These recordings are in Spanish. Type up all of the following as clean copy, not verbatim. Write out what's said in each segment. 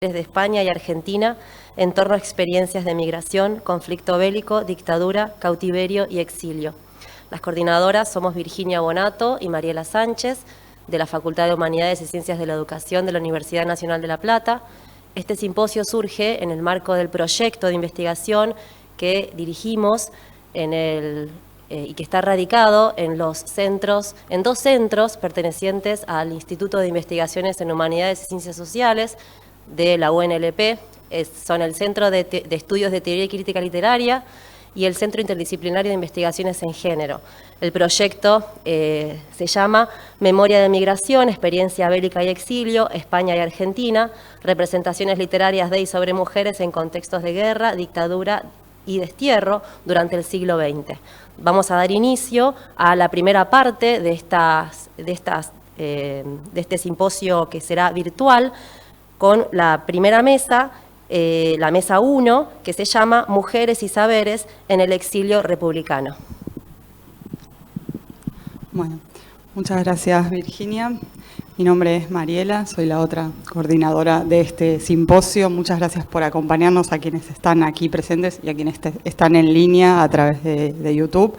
de España y Argentina en torno a experiencias de migración, conflicto bélico, dictadura, cautiverio y exilio. Las coordinadoras somos Virginia Bonato y Mariela Sánchez, de la Facultad de Humanidades y Ciencias de la Educación de la Universidad Nacional de La Plata. Este simposio surge en el marco del proyecto de investigación que dirigimos y que está radicado en dos centros pertenecientes al Instituto de Investigaciones en Humanidades y Ciencias Sociales de la UNLP. Son el Centro de Estudios de Teoría y Crítica Literaria y el Centro Interdisciplinario de Investigaciones en Género. El proyecto se llama Memoria de Migración, Experiencia Bélica y Exilio, España y Argentina, representaciones literarias de y sobre mujeres en contextos de guerra, dictadura y destierro durante el siglo XX. Vamos a dar inicio a la primera parte de este simposio que será virtual, con la primera mesa, la mesa 1, que se llama Mujeres y Saberes en el Exilio Republicano. Bueno, muchas gracias, Virginia. Mi nombre es Mariela, soy la otra coordinadora de este simposio. Muchas gracias por acompañarnos a quienes están aquí presentes y a quienes están en línea a través de YouTube.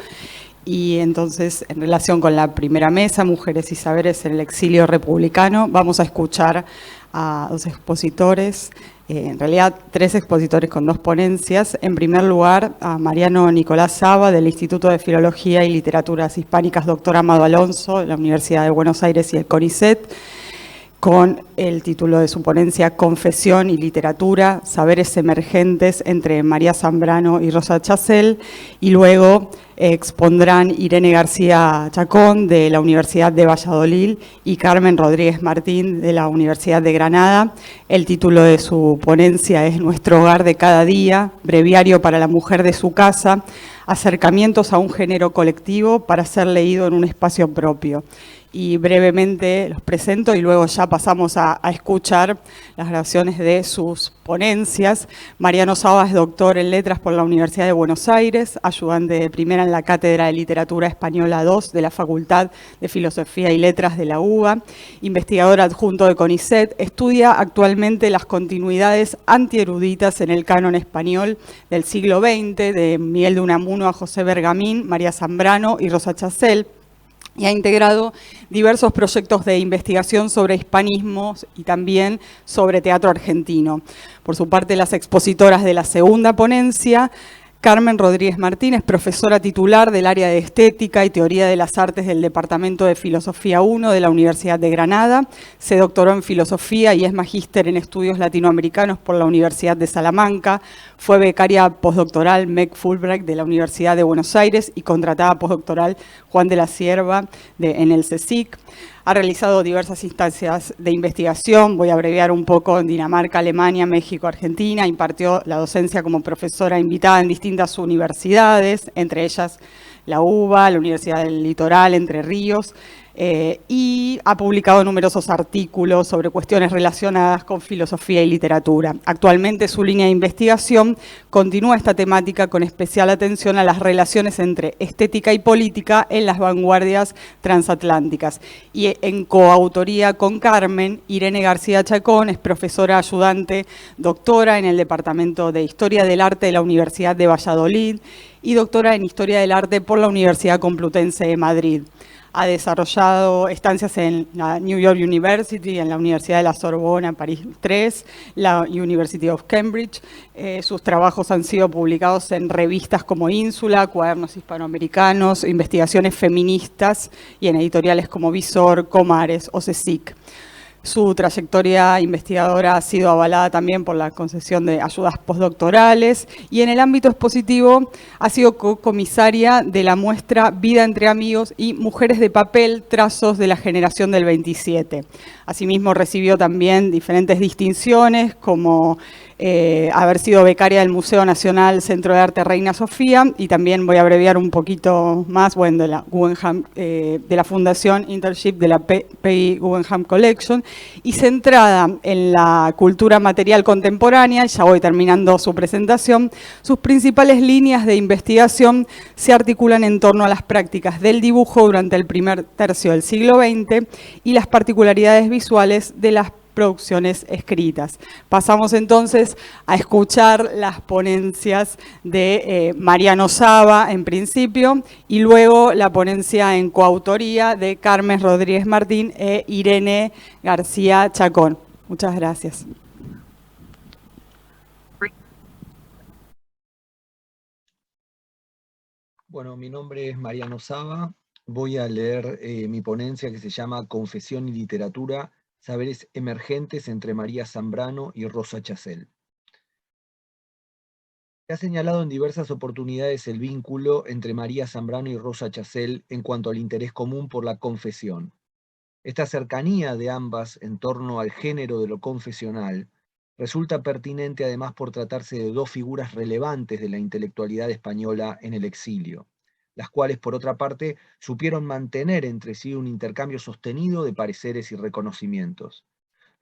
Y entonces, en relación con la primera mesa, Mujeres y Saberes en el Exilio Republicano, vamos a escuchar a dos expositores, en realidad 3 expositores con 2 ponencias. En primer lugar, a Mariano Nicolás Saba, del Instituto de Filología y Literaturas Hispánicas Dr. Amado Alonso, de la Universidad de Buenos Aires y el CONICET, con el título de su ponencia Confesión y Literatura, Saberes Emergentes entre María Zambrano y Rosa Chacel, y luego expondrán Irene García Chacón, de la Universidad de Valladolid, y Carmen Rodríguez Martín, de la Universidad de Granada. El título de su ponencia es Nuestro hogar de cada día, breviario para la mujer de su casa, acercamientos a un género colectivo para ser leído en un espacio propio. Y brevemente los presento y luego ya pasamos a escuchar las grabaciones de sus ponencias. Mariano Saba es doctor en Letras por la Universidad de Buenos Aires, ayudante de primera en la Cátedra de Literatura Española II de la Facultad de Filosofía y Letras de la UBA, investigador adjunto de CONICET, estudia actualmente las continuidades antieruditas en el canon español del siglo XX, de Miguel de Unamuno a José Bergamín, María Zambrano y Rosa Chacel, y ha integrado diversos proyectos de investigación sobre hispanismos y también sobre teatro argentino. Por su parte, las expositoras de la segunda ponencia, Carmen Rodríguez Martín es profesora titular del área de Estética y Teoría de las Artes del Departamento de Filosofía 1 de la Universidad de Granada. Se doctoró en Filosofía y es magíster en Estudios Latinoamericanos por la Universidad de Salamanca. Fue becaria postdoctoral MEC Fulbright de la Universidad de Buenos Aires y contratada postdoctoral Juan de la Cierva en el CSIC. Ha realizado diversas instancias de investigación, voy a abreviar un poco, en Dinamarca, Alemania, México, Argentina. Impartió la docencia como profesora invitada en distintas universidades, entre ellas la UBA, la Universidad del Litoral, Entre Ríos, y ha publicado numerosos artículos sobre cuestiones relacionadas con filosofía y literatura. Actualmente su línea de investigación continúa esta temática con especial atención a las relaciones entre estética y política en las vanguardias transatlánticas. Y en coautoría con Carmen, Irene García Chacón es profesora ayudante doctora en el Departamento de Historia del Arte de la Universidad de Valladolid y doctora en Historia del Arte por la Universidad Complutense de Madrid. Ha desarrollado estancias en la New York University, en la Universidad de la Sorbona, en París 3, la University of Cambridge. Sus trabajos han sido publicados en revistas como Ínsula, Cuadernos Hispanoamericanos, Investigaciones Feministas y en editoriales como Visor, Comares o CSIC. Su trayectoria investigadora ha sido avalada también por la concesión de ayudas postdoctorales y en el ámbito expositivo ha sido comisaria de la muestra Vida entre Amigos y Mujeres de Papel, Trazos de la Generación del 27. Asimismo recibió también diferentes distinciones como haber sido becaria del Museo Nacional Centro de Arte Reina Sofía y también voy a abreviar un poquito más, bueno, de la Fundación Internship de la Peggy Guggenheim Collection, y centrada en la cultura material contemporánea, ya voy terminando su presentación. Sus principales líneas de investigación se articulan en torno a las prácticas del dibujo durante el primer tercio del siglo XX y las particularidades visuales de las producciones escritas. Pasamos entonces a escuchar las ponencias de Mariano Saba en principio y luego la ponencia en coautoría de Carmen Rodríguez Martín e Irene García Chacón. Muchas gracias. Bueno, mi nombre es Mariano Saba. Voy a leer mi ponencia que se llama Confesión y literatura, saberes emergentes entre María Zambrano y Rosa Chacel. Se ha señalado en diversas oportunidades el vínculo entre María Zambrano y Rosa Chacel en cuanto al interés común por la confesión. Esta cercanía de ambas en torno al género de lo confesional resulta pertinente además por tratarse de dos figuras relevantes de la intelectualidad española en el exilio, las cuales por otra parte supieron mantener entre sí un intercambio sostenido de pareceres y reconocimientos.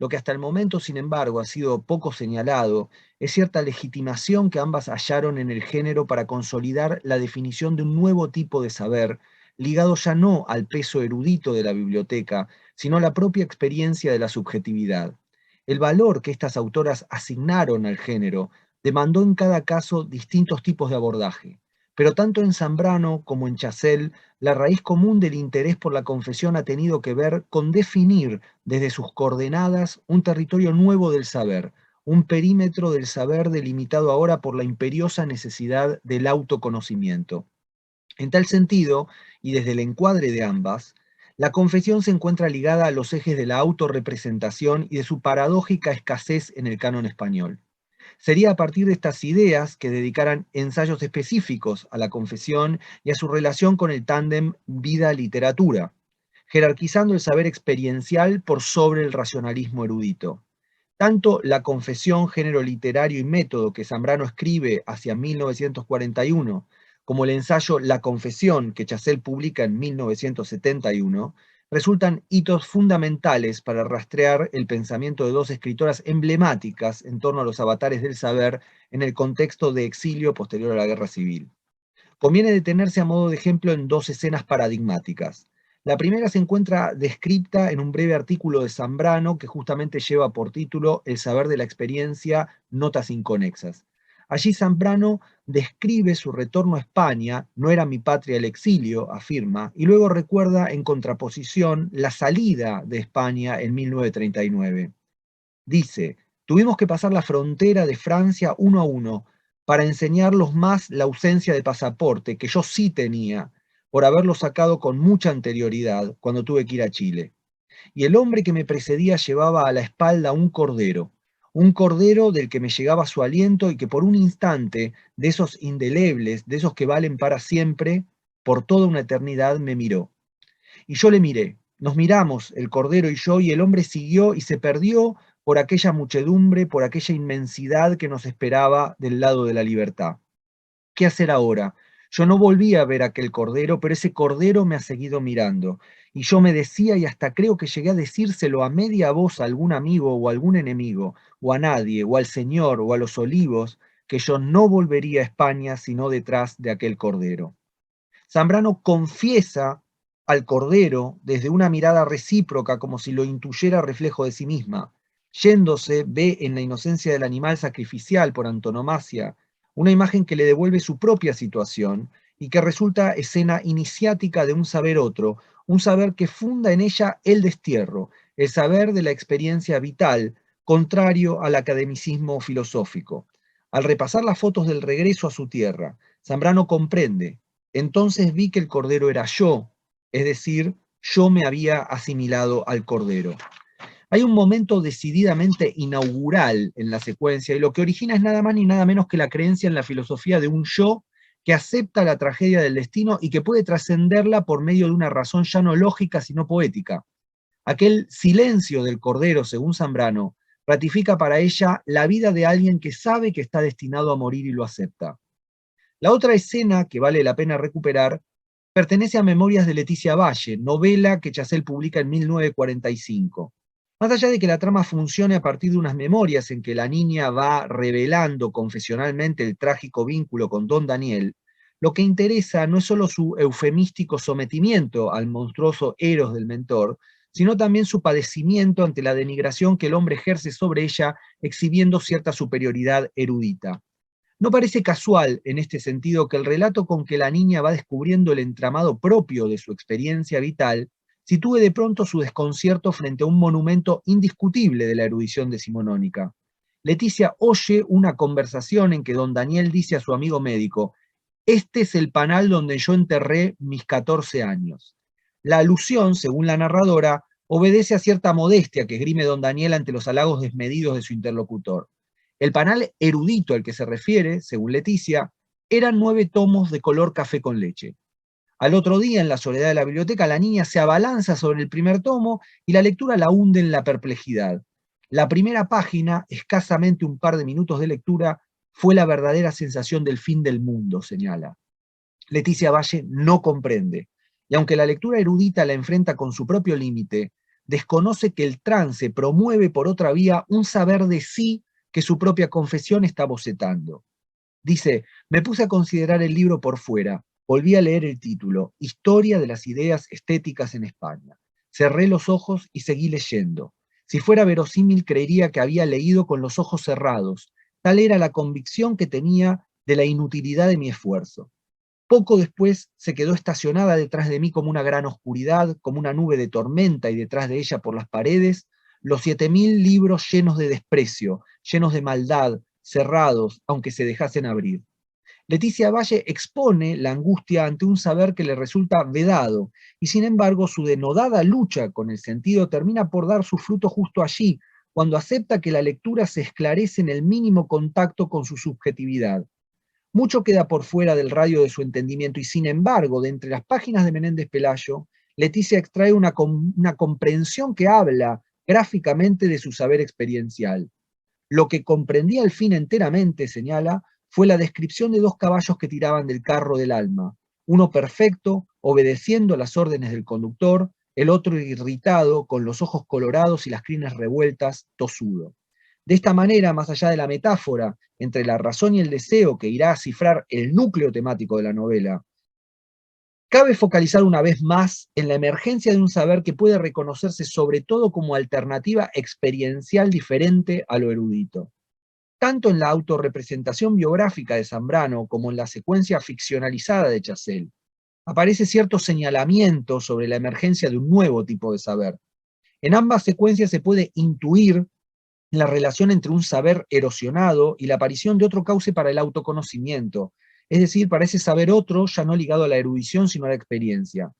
Lo que hasta el momento, sin embargo, ha sido poco señalado es cierta legitimación que ambas hallaron en el género para consolidar la definición de un nuevo tipo de saber, ligado ya no al peso erudito de la biblioteca, sino a la propia experiencia de la subjetividad. El valor que estas autoras asignaron al género demandó en cada caso distintos tipos de abordaje, pero tanto en Zambrano como en Chacel, la raíz común del interés por la confesión ha tenido que ver con definir desde sus coordenadas un territorio nuevo del saber, un perímetro del saber delimitado ahora por la imperiosa necesidad del autoconocimiento. En tal sentido, y desde el encuadre de ambas, la confesión se encuentra ligada a los ejes de la autorrepresentación y de su paradójica escasez en el canon español. Sería a partir de estas ideas que dedicaran ensayos específicos a la confesión y a su relación con el tándem vida-literatura, jerarquizando el saber experiencial por sobre el racionalismo erudito. Tanto la confesión, género literario y método que Zambrano escribe hacia 1941, como el ensayo La Confesión que Chacel publica en 1971, resultan hitos fundamentales para rastrear el pensamiento de dos escritoras emblemáticas en torno a los avatares del saber en el contexto de exilio posterior a la Guerra Civil. Conviene detenerse a modo de ejemplo en dos escenas paradigmáticas. La primera se encuentra descrita en un breve artículo de Zambrano que justamente lleva por título El saber de la experiencia, notas inconexas. Allí Zambrano describe su retorno a España, no era mi patria el exilio, afirma, y luego recuerda en contraposición la salida de España en 1939. Dice, tuvimos que pasar la frontera de Francia uno a uno para enseñarlos más la ausencia de pasaporte, que yo sí tenía, por haberlo sacado con mucha anterioridad cuando tuve que ir a Chile. Y el hombre que me precedía llevaba a la espalda un cordero del que me llegaba su aliento y que por un instante, de esos indelebles, de esos que valen para siempre, por toda una eternidad me miró. Y yo le miré, nos miramos, el cordero y yo, y el hombre siguió y se perdió por aquella muchedumbre, por aquella inmensidad que nos esperaba del lado de la libertad. ¿Qué hacer ahora? Yo no volví a ver aquel cordero, pero ese cordero me ha seguido mirando. Y yo me decía, y hasta creo que llegué a decírselo a media voz a algún amigo o a algún enemigo, o a nadie, o al Señor, o a los olivos, que yo no volvería a España sino detrás de aquel cordero. Zambrano confiesa al cordero desde una mirada recíproca, como si lo intuyera reflejo de sí misma. Yéndose, ve en la inocencia del animal sacrificial por antonomasia una imagen que le devuelve su propia situación y que resulta escena iniciática de un saber otro, un saber que funda en ella el destierro, el saber de la experiencia vital, contrario al academicismo filosófico. Al repasar las fotos del regreso a su tierra, Zambrano comprende: entonces vi que el cordero era yo, es decir, yo me había asimilado al cordero. Hay un momento decididamente inaugural en la secuencia y lo que origina es nada más ni nada menos que la creencia en la filosofía de un yo que acepta la tragedia del destino y que puede trascenderla por medio de una razón ya no lógica sino poética. Aquel silencio del cordero, según Zambrano, ratifica para ella la vida de alguien que sabe que está destinado a morir y lo acepta. La otra escena que vale la pena recuperar pertenece a Memorias de Leticia Valle, novela que Chacel publica en 1945. Más allá de que la trama funcione a partir de unas memorias en que la niña va revelando confesionalmente el trágico vínculo con don Daniel, lo que interesa no es solo su eufemístico sometimiento al monstruoso eros del mentor, sino también su padecimiento ante la denigración que el hombre ejerce sobre ella, exhibiendo cierta superioridad erudita. No parece casual, en este sentido, que el relato con que la niña va descubriendo el entramado propio de su experiencia vital sitúe de pronto su desconcierto frente a un monumento indiscutible de la erudición decimonónica. Leticia oye una conversación en que don Daniel dice a su amigo médico: «Este es el panal donde yo enterré mis 14 años». La alusión, según la narradora, obedece a cierta modestia que esgrime don Daniel ante los halagos desmedidos de su interlocutor. El panal erudito al que se refiere, según Leticia, eran 9 tomos de color café con leche. Al otro día, en la soledad de la biblioteca, la niña se abalanza sobre el primer tomo y la lectura la hunde en la perplejidad. La primera página, escasamente un par de minutos de lectura, fue la verdadera sensación del fin del mundo, señala. Leticia Valle no comprende, y aunque la lectura erudita la enfrenta con su propio límite, desconoce que el trance promueve por otra vía un saber de sí que su propia confesión está bocetando. Dice: «Me puse a considerar el libro por fuera, volví a leer el título, Historia de las ideas estéticas en España. Cerré los ojos y seguí leyendo. Si fuera verosímil, creería que había leído con los ojos cerrados. Tal era la convicción que tenía de la inutilidad de mi esfuerzo. Poco después se quedó estacionada detrás de mí como una gran oscuridad, como una nube de tormenta, y detrás de ella por las paredes, los 7000 libros llenos de desprecio, llenos de maldad, cerrados, aunque se dejasen abrir». Leticia Valle expone la angustia ante un saber que le resulta vedado, y sin embargo su denodada lucha con el sentido termina por dar su fruto justo allí, cuando acepta que la lectura se esclarece en el mínimo contacto con su subjetividad. Mucho queda por fuera del radio de su entendimiento, y sin embargo, de entre las páginas de Menéndez Pelayo, Leticia extrae una comprensión que habla gráficamente de su saber experiencial. Lo que comprendí al fin enteramente, señala, fue la descripción de 2 caballos que tiraban del carro del alma, uno perfecto, obedeciendo las órdenes del conductor, el otro irritado, con los ojos colorados y las crines revueltas, tosudo. De esta manera, más allá de la metáfora entre la razón y el deseo que irá a cifrar el núcleo temático de la novela, cabe focalizar una vez más en la emergencia de un saber que puede reconocerse sobre todo como alternativa experiencial diferente a lo erudito. Tanto en la autorrepresentación biográfica de Zambrano como en la secuencia ficcionalizada de Chazelle, aparece cierto señalamiento sobre la emergencia de un nuevo tipo de saber. En ambas secuencias se puede intuir la relación entre un saber erosionado y la aparición de otro cauce para el autoconocimiento, es decir, para ese saber otro ya no ligado a la erudición sino a la experiencia.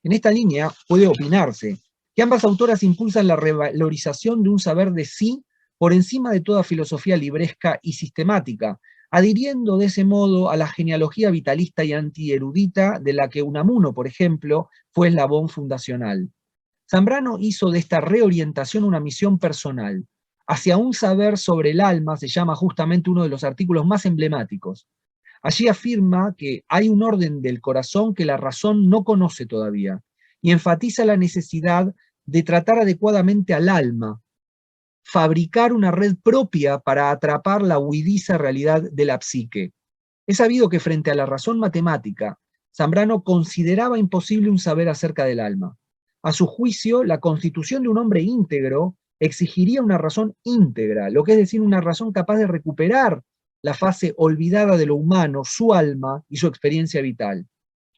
En esta línea puede opinarse que ambas autoras impulsan la revalorización de un saber de sí por encima de toda filosofía libresca y sistemática, adhiriendo de ese modo a la genealogía vitalista y antierudita de la que Unamuno, por ejemplo, fue eslabón fundacional. Zambrano hizo de esta reorientación una misión personal. Hacia un saber sobre el alma se llama justamente uno de los artículos más emblemáticos. Allí afirma que hay un orden del corazón que la razón no conoce todavía, y enfatiza la necesidad de tratar adecuadamente al alma, fabricar una red propia para atrapar la huidiza realidad de la psique. Es sabido que frente a la razón matemática, Zambrano consideraba imposible un saber acerca del alma. A su juicio, la constitución de un hombre íntegro exigiría una razón íntegra, lo que es decir, una razón capaz de recuperar la fase olvidada de lo humano, su alma y su experiencia vital.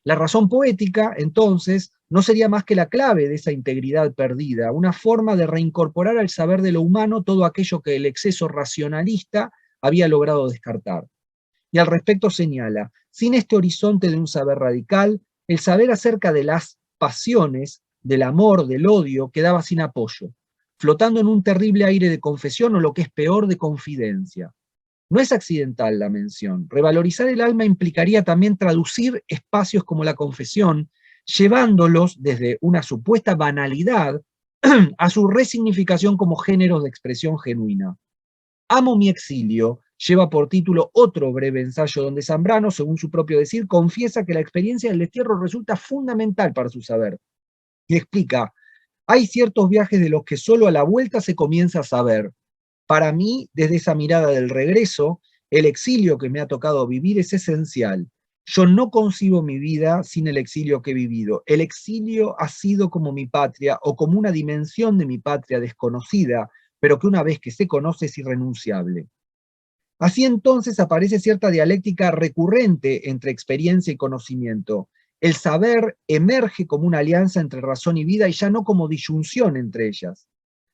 La razón poética, entonces, no sería más que la clave de esa integridad perdida, una forma de reincorporar al saber de lo humano todo aquello que el exceso racionalista había logrado descartar. Y al respecto señala: sin este horizonte de un saber radical, el saber acerca de las pasiones, del amor, del odio, quedaba sin apoyo, flotando en un terrible aire de confesión o, lo que es peor, de confidencia. No es accidental la mención. Revalorizar el alma implicaría también traducir espacios como la confesión, llevándolos desde una supuesta banalidad a su resignificación como géneros de expresión genuina. Amo mi exilio lleva por título otro breve ensayo donde Zambrano, según su propio decir, confiesa que la experiencia del destierro resulta fundamental para su saber. Y explica: hay ciertos viajes de los que solo a la vuelta se comienza a saber. Para mí, desde esa mirada del regreso, el exilio que me ha tocado vivir es esencial. Yo no concibo mi vida sin el exilio que he vivido. El exilio ha sido como mi patria o como una dimensión de mi patria desconocida, pero que una vez que se conoce es irrenunciable. Así entonces aparece cierta dialéctica recurrente entre experiencia y conocimiento. El saber emerge como una alianza entre razón y vida y ya no como disyunción entre ellas.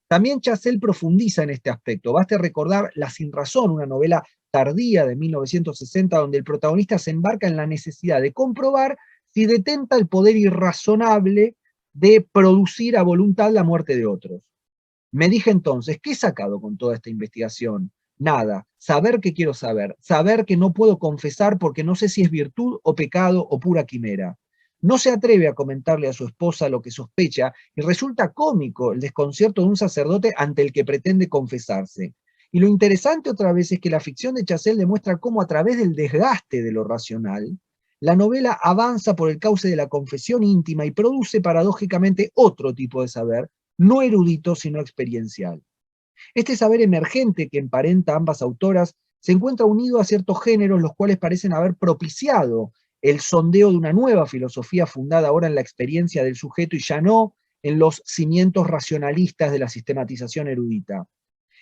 También Chazelle profundiza en este aspecto. Baste recordar La Sinrazón, una novela tardía de 1960, donde el protagonista se embarca en la necesidad de comprobar si detenta el poder irrazonable de producir a voluntad la muerte de otros. Me dije entonces, ¿qué he sacado con toda esta investigación? Nada. Saber que quiero saber que no puedo confesar porque no sé si es virtud o pecado o pura quimera. No se atreve a comentarle a su esposa lo que sospecha y resulta cómico el desconcierto de un sacerdote ante el que pretende confesarse. Y lo interesante otra vez es que la ficción de Chazelle demuestra cómo a través del desgaste de lo racional, la novela avanza por el cauce de la confesión íntima y produce paradójicamente otro tipo de saber, no erudito sino experiencial. Este saber emergente que emparenta a ambas autoras se encuentra unido a ciertos géneros los cuales parecen haber propiciado el sondeo de una nueva filosofía fundada ahora en la experiencia del sujeto y ya no en los cimientos racionalistas de la sistematización erudita.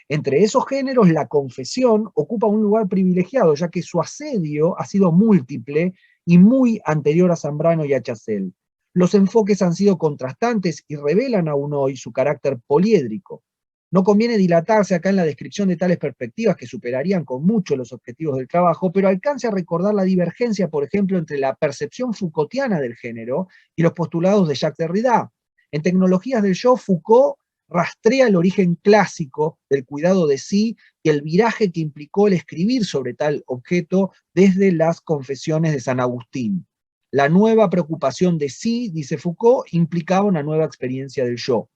Entre esos géneros, la confesión ocupa un lugar privilegiado, ya que su asedio ha sido múltiple y muy anterior a Zambrano y a Chazelle. Los enfoques han sido contrastantes y revelan aún hoy su carácter poliédrico. No conviene dilatarse acá en la descripción de tales perspectivas que superarían con mucho los objetivos del trabajo, pero alcance a recordar la divergencia, por ejemplo, entre la percepción Foucaultiana del género y los postulados de Jacques Derrida. En Tecnologías del Yo, Foucault rastrea el origen clásico del cuidado de sí y el viraje que implicó el escribir sobre tal objeto desde las confesiones de San Agustín. La nueva preocupación de sí, dice Foucault, implicaba una nueva experiencia del yo.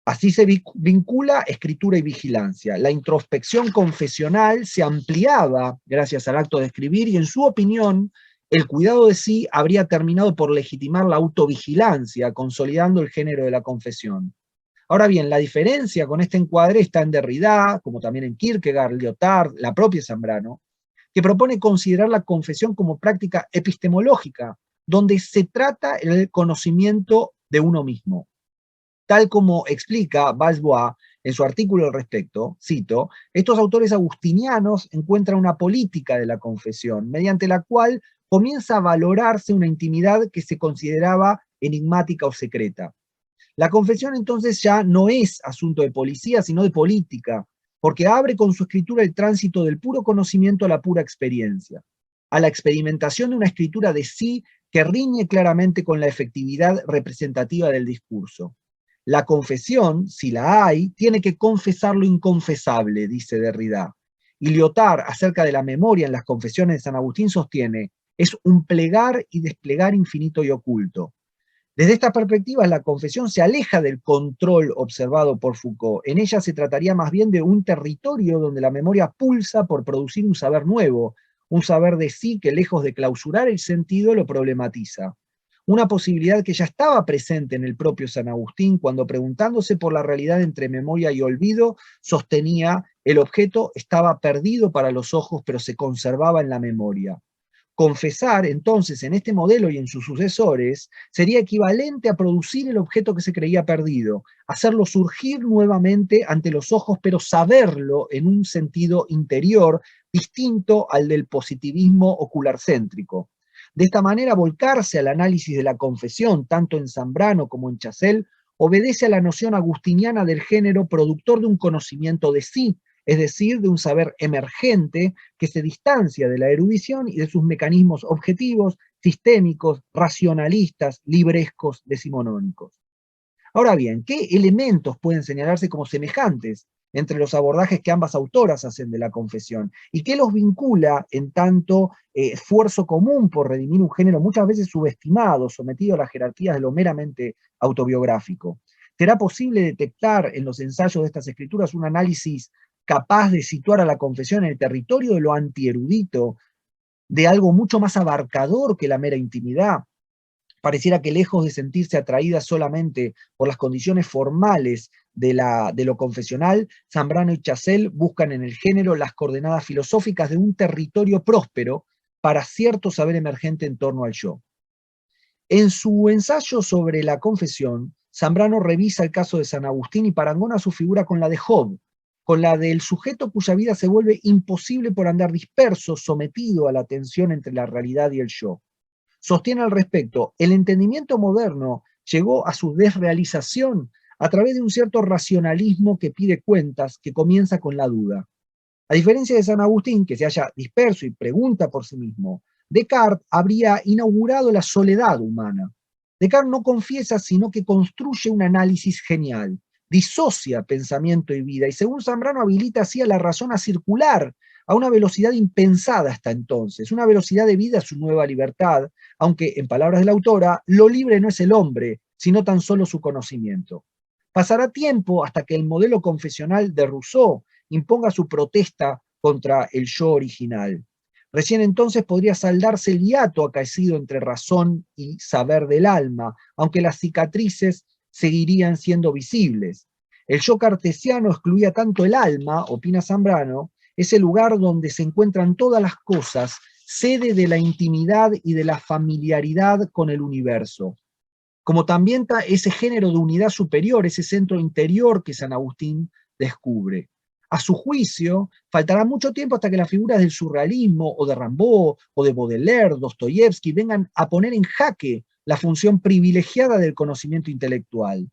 Así se vincula escritura y vigilancia. La introspección confesional se ampliaba gracias al acto de escribir y en su opinión el cuidado de sí habría terminado por legitimar la autovigilancia, consolidando el género de la confesión. Ahora bien, la diferencia con este encuadre está en Derrida, como también en Kierkegaard, Lyotard, la propia Zambrano, que propone considerar la confesión como práctica epistemológica, donde se trata el conocimiento de uno mismo. Tal como explica Valls-Bois en su artículo al respecto, cito, estos autores agustinianos encuentran una política de la confesión, mediante la cual comienza a valorarse una intimidad que se consideraba enigmática o secreta. La confesión entonces ya no es asunto de policía, sino de política, porque abre con su escritura el tránsito del puro conocimiento a la pura experiencia, a la experimentación de una escritura de sí que riñe claramente con la efectividad representativa del discurso. La confesión, si la hay, tiene que confesar lo inconfesable, dice Derrida. Y Lyotard, acerca de la memoria en las confesiones de San Agustín, sostiene, es un plegar y desplegar infinito y oculto. Desde esta perspectiva, la confesión se aleja del control observado por Foucault. En ella se trataría más bien de un territorio donde la memoria pulsa por producir un saber nuevo, un saber de sí que lejos de clausurar el sentido lo problematiza. Una posibilidad que ya estaba presente en el propio San Agustín cuando, preguntándose por la realidad entre memoria y olvido, sostenía el objeto estaba perdido para los ojos pero se conservaba en la memoria. Confesar, entonces, en este modelo y en sus sucesores, sería equivalente a producir el objeto que se creía perdido, hacerlo surgir nuevamente ante los ojos, pero saberlo en un sentido interior distinto al del positivismo ocularcéntrico. De esta manera, volcarse al análisis de la confesión, tanto en Zambrano como en Chazelle, obedece a la noción agustiniana del género productor de un conocimiento de sí, es decir, de un saber emergente que se distancia de la erudición y de sus mecanismos objetivos, sistémicos, racionalistas, librescos, decimonónicos. Ahora bien, ¿qué elementos pueden señalarse como semejantes entre los abordajes que ambas autoras hacen de la confesión? ¿Y qué los vincula en tanto esfuerzo común por redimir un género muchas veces subestimado, sometido a las jerarquías de lo meramente autobiográfico? ¿Será posible detectar en los ensayos de estas escrituras un análisis capaz de situar a la confesión en el territorio de lo antierudito, de algo mucho más abarcador que la mera intimidad? Pareciera que lejos de sentirse atraída solamente por las condiciones formales de lo confesional, Zambrano y Chazelle buscan en el género las coordenadas filosóficas de un territorio próspero para cierto saber emergente en torno al yo. En su ensayo sobre la confesión, Zambrano revisa el caso de San Agustín y parangona su figura con la de Job, con la del sujeto cuya vida se vuelve imposible por andar disperso, sometido a la tensión entre la realidad y el yo. Sostiene al respecto, el entendimiento moderno llegó a su desrealización a través de un cierto racionalismo que pide cuentas, que comienza con la duda. A diferencia de San Agustín, que se halla disperso y pregunta por sí mismo, Descartes habría inaugurado la soledad humana. Descartes no confiesa, sino que construye un análisis genial, disocia pensamiento y vida, y según Zambrano habilita así a la razón a circular a una velocidad impensada hasta entonces, una velocidad debida a su nueva libertad, aunque, en palabras de la autora, lo libre no es el hombre, sino tan solo su conocimiento. Pasará tiempo hasta que el modelo confesional de Rousseau imponga su protesta contra el yo original. Recién entonces podría saldarse el hiato acaecido entre razón y saber del alma, aunque las cicatrices seguirían siendo visibles. El yo cartesiano excluía tanto el alma, opina Zambrano, es el lugar donde se encuentran todas las cosas, sede de la intimidad y de la familiaridad con el universo. Como también ese género de unidad superior, ese centro interior que San Agustín descubre. A su juicio, faltará mucho tiempo hasta que las figuras del surrealismo, o de Rimbaud, o de Baudelaire, Dostoyevsky, vengan a poner en jaque la función privilegiada del conocimiento intelectual.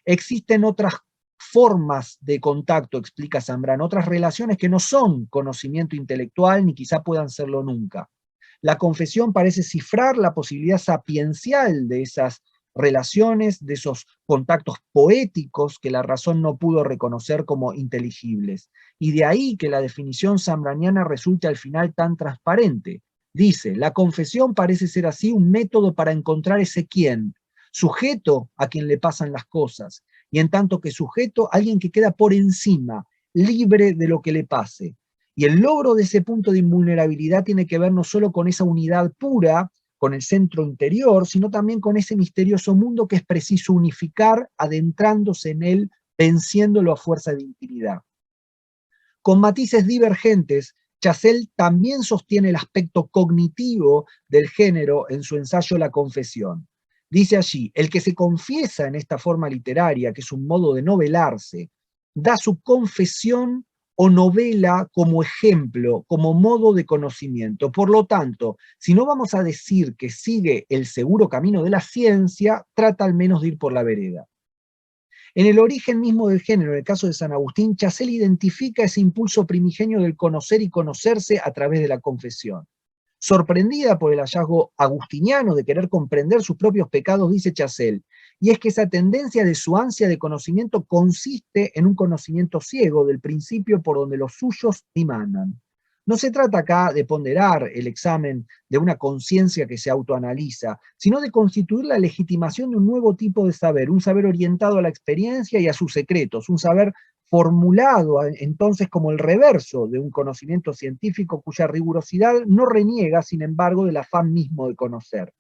Existen otras formas de contacto, explica Zambrano, otras relaciones que no son conocimiento intelectual ni quizá puedan serlo nunca. La confesión parece cifrar la posibilidad sapiencial de esas relaciones, de esos contactos poéticos que la razón no pudo reconocer como inteligibles. Y de ahí que la definición zambraniana resulte al final tan transparente. Dice, la confesión parece ser así un método para encontrar ese quién, sujeto a quien le pasan las cosas, y en tanto que sujeto, alguien que queda por encima, libre de lo que le pase. Y el logro de ese punto de invulnerabilidad tiene que ver no solo con esa unidad pura, con el centro interior, sino también con ese misterioso mundo que es preciso unificar, adentrándose en él, venciéndolo a fuerza de intimidad. Con matices divergentes, Chazelle también sostiene el aspecto cognitivo del género en su ensayo La confesión. Dice allí, el que se confiesa en esta forma literaria, que es un modo de novelarse, da su confesión o novela como ejemplo, como modo de conocimiento. Por lo tanto, si no vamos a decir que sigue el seguro camino de la ciencia, trata al menos de ir por la vereda. En el origen mismo del género, en el caso de San Agustín, Chazelle identifica ese impulso primigenio del conocer y conocerse a través de la confesión. Sorprendida por el hallazgo agustiniano de querer comprender sus propios pecados, dice Chazelle, y es que esa tendencia de su ansia de conocimiento consiste en un conocimiento ciego del principio por donde los suyos dimanan. No se trata acá de ponderar el examen de una conciencia que se autoanaliza, sino de constituir la legitimación de un nuevo tipo de saber, un saber orientado a la experiencia y a sus secretos, un saber formulado entonces como el reverso de un conocimiento científico cuya rigurosidad no reniega, sin embargo, del afán mismo de conocer.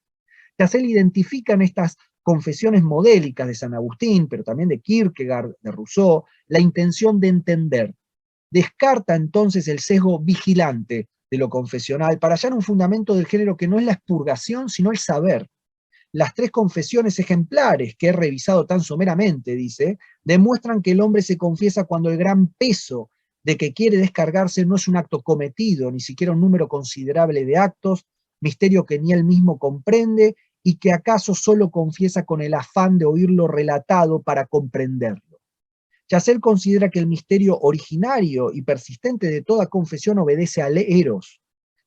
Chazelle identifica en estas confesiones modélicas de San Agustín, pero también de Kierkegaard, de Rousseau, la intención de entender. Descarta entonces el sesgo vigilante de lo confesional para hallar un fundamento del género que no es la expurgación, sino el saber. Las tres confesiones ejemplares que he revisado tan someramente, dice, demuestran que el hombre se confiesa cuando el gran peso de que quiere descargarse no es un acto cometido, ni siquiera un número considerable de actos, misterio que ni él mismo comprende y que acaso solo confiesa con el afán de oírlo relatado para comprenderlo. Chazelle considera que el misterio originario y persistente de toda confesión obedece al eros.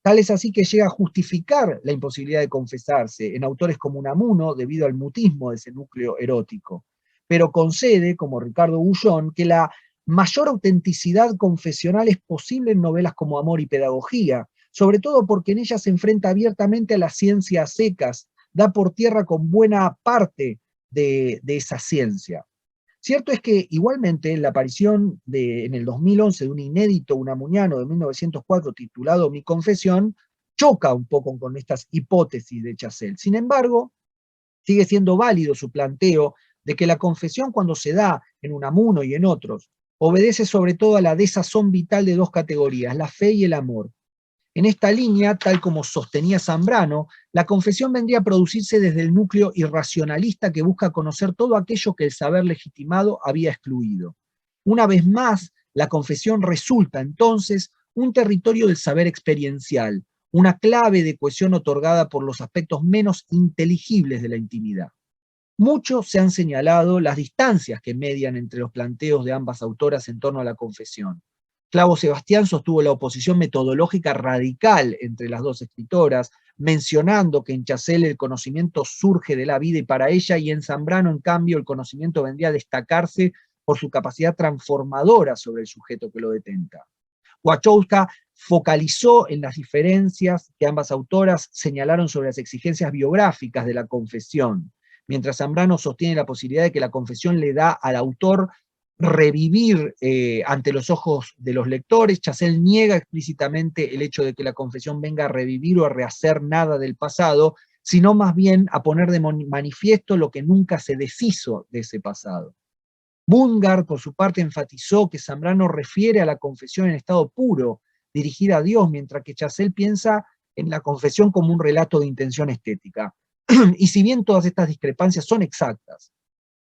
Tal es así que llega a justificar la imposibilidad de confesarse en autores como Unamuno debido al mutismo de ese núcleo erótico. Pero concede, como Ricardo Bullón, que la mayor autenticidad confesional es posible en novelas como Amor y Pedagogía, sobre todo porque en ellas se enfrenta abiertamente a la ciencia a secas, da por tierra con buena parte de esa ciencia. Cierto es que igualmente la aparición en el 2011 de un inédito unamuniano de 1904 titulado Mi confesión choca un poco con estas hipótesis de Chazelle. Sin embargo, sigue siendo válido su planteo de que la confesión cuando se da en Unamuno y en otros obedece sobre todo a la desazón vital de dos categorías, la fe y el amor. En esta línea, tal como sostenía Zambrano, la confesión vendría a producirse desde el núcleo irracionalista que busca conocer todo aquello que el saber legitimado había excluido. Una vez más, la confesión resulta entonces un territorio del saber experiencial, una clave de cohesión otorgada por los aspectos menos inteligibles de la intimidad. Muchos se han señalado las distancias que median entre los planteos de ambas autoras en torno a la confesión. Clavo Sebastián sostuvo la oposición metodológica radical entre las dos escritoras, mencionando que en Chazelle el conocimiento surge de la vida y para ella, y en Zambrano, en cambio, el conocimiento vendría a destacarse por su capacidad transformadora sobre el sujeto que lo detenta. Wachowska focalizó en las diferencias que ambas autoras señalaron sobre las exigencias biográficas de la confesión, mientras Zambrano sostiene la posibilidad de que la confesión le da al autor revivir ante los ojos de los lectores. Chazelle niega explícitamente el hecho de que la confesión venga a revivir o a rehacer nada del pasado, sino más bien a poner de manifiesto lo que nunca se deshizo de ese pasado. Bungard, por su parte, enfatizó que Zambrano refiere a la confesión en estado puro, dirigida a Dios, mientras que Chazelle piensa en la confesión como un relato de intención estética. Y si bien todas estas discrepancias son exactas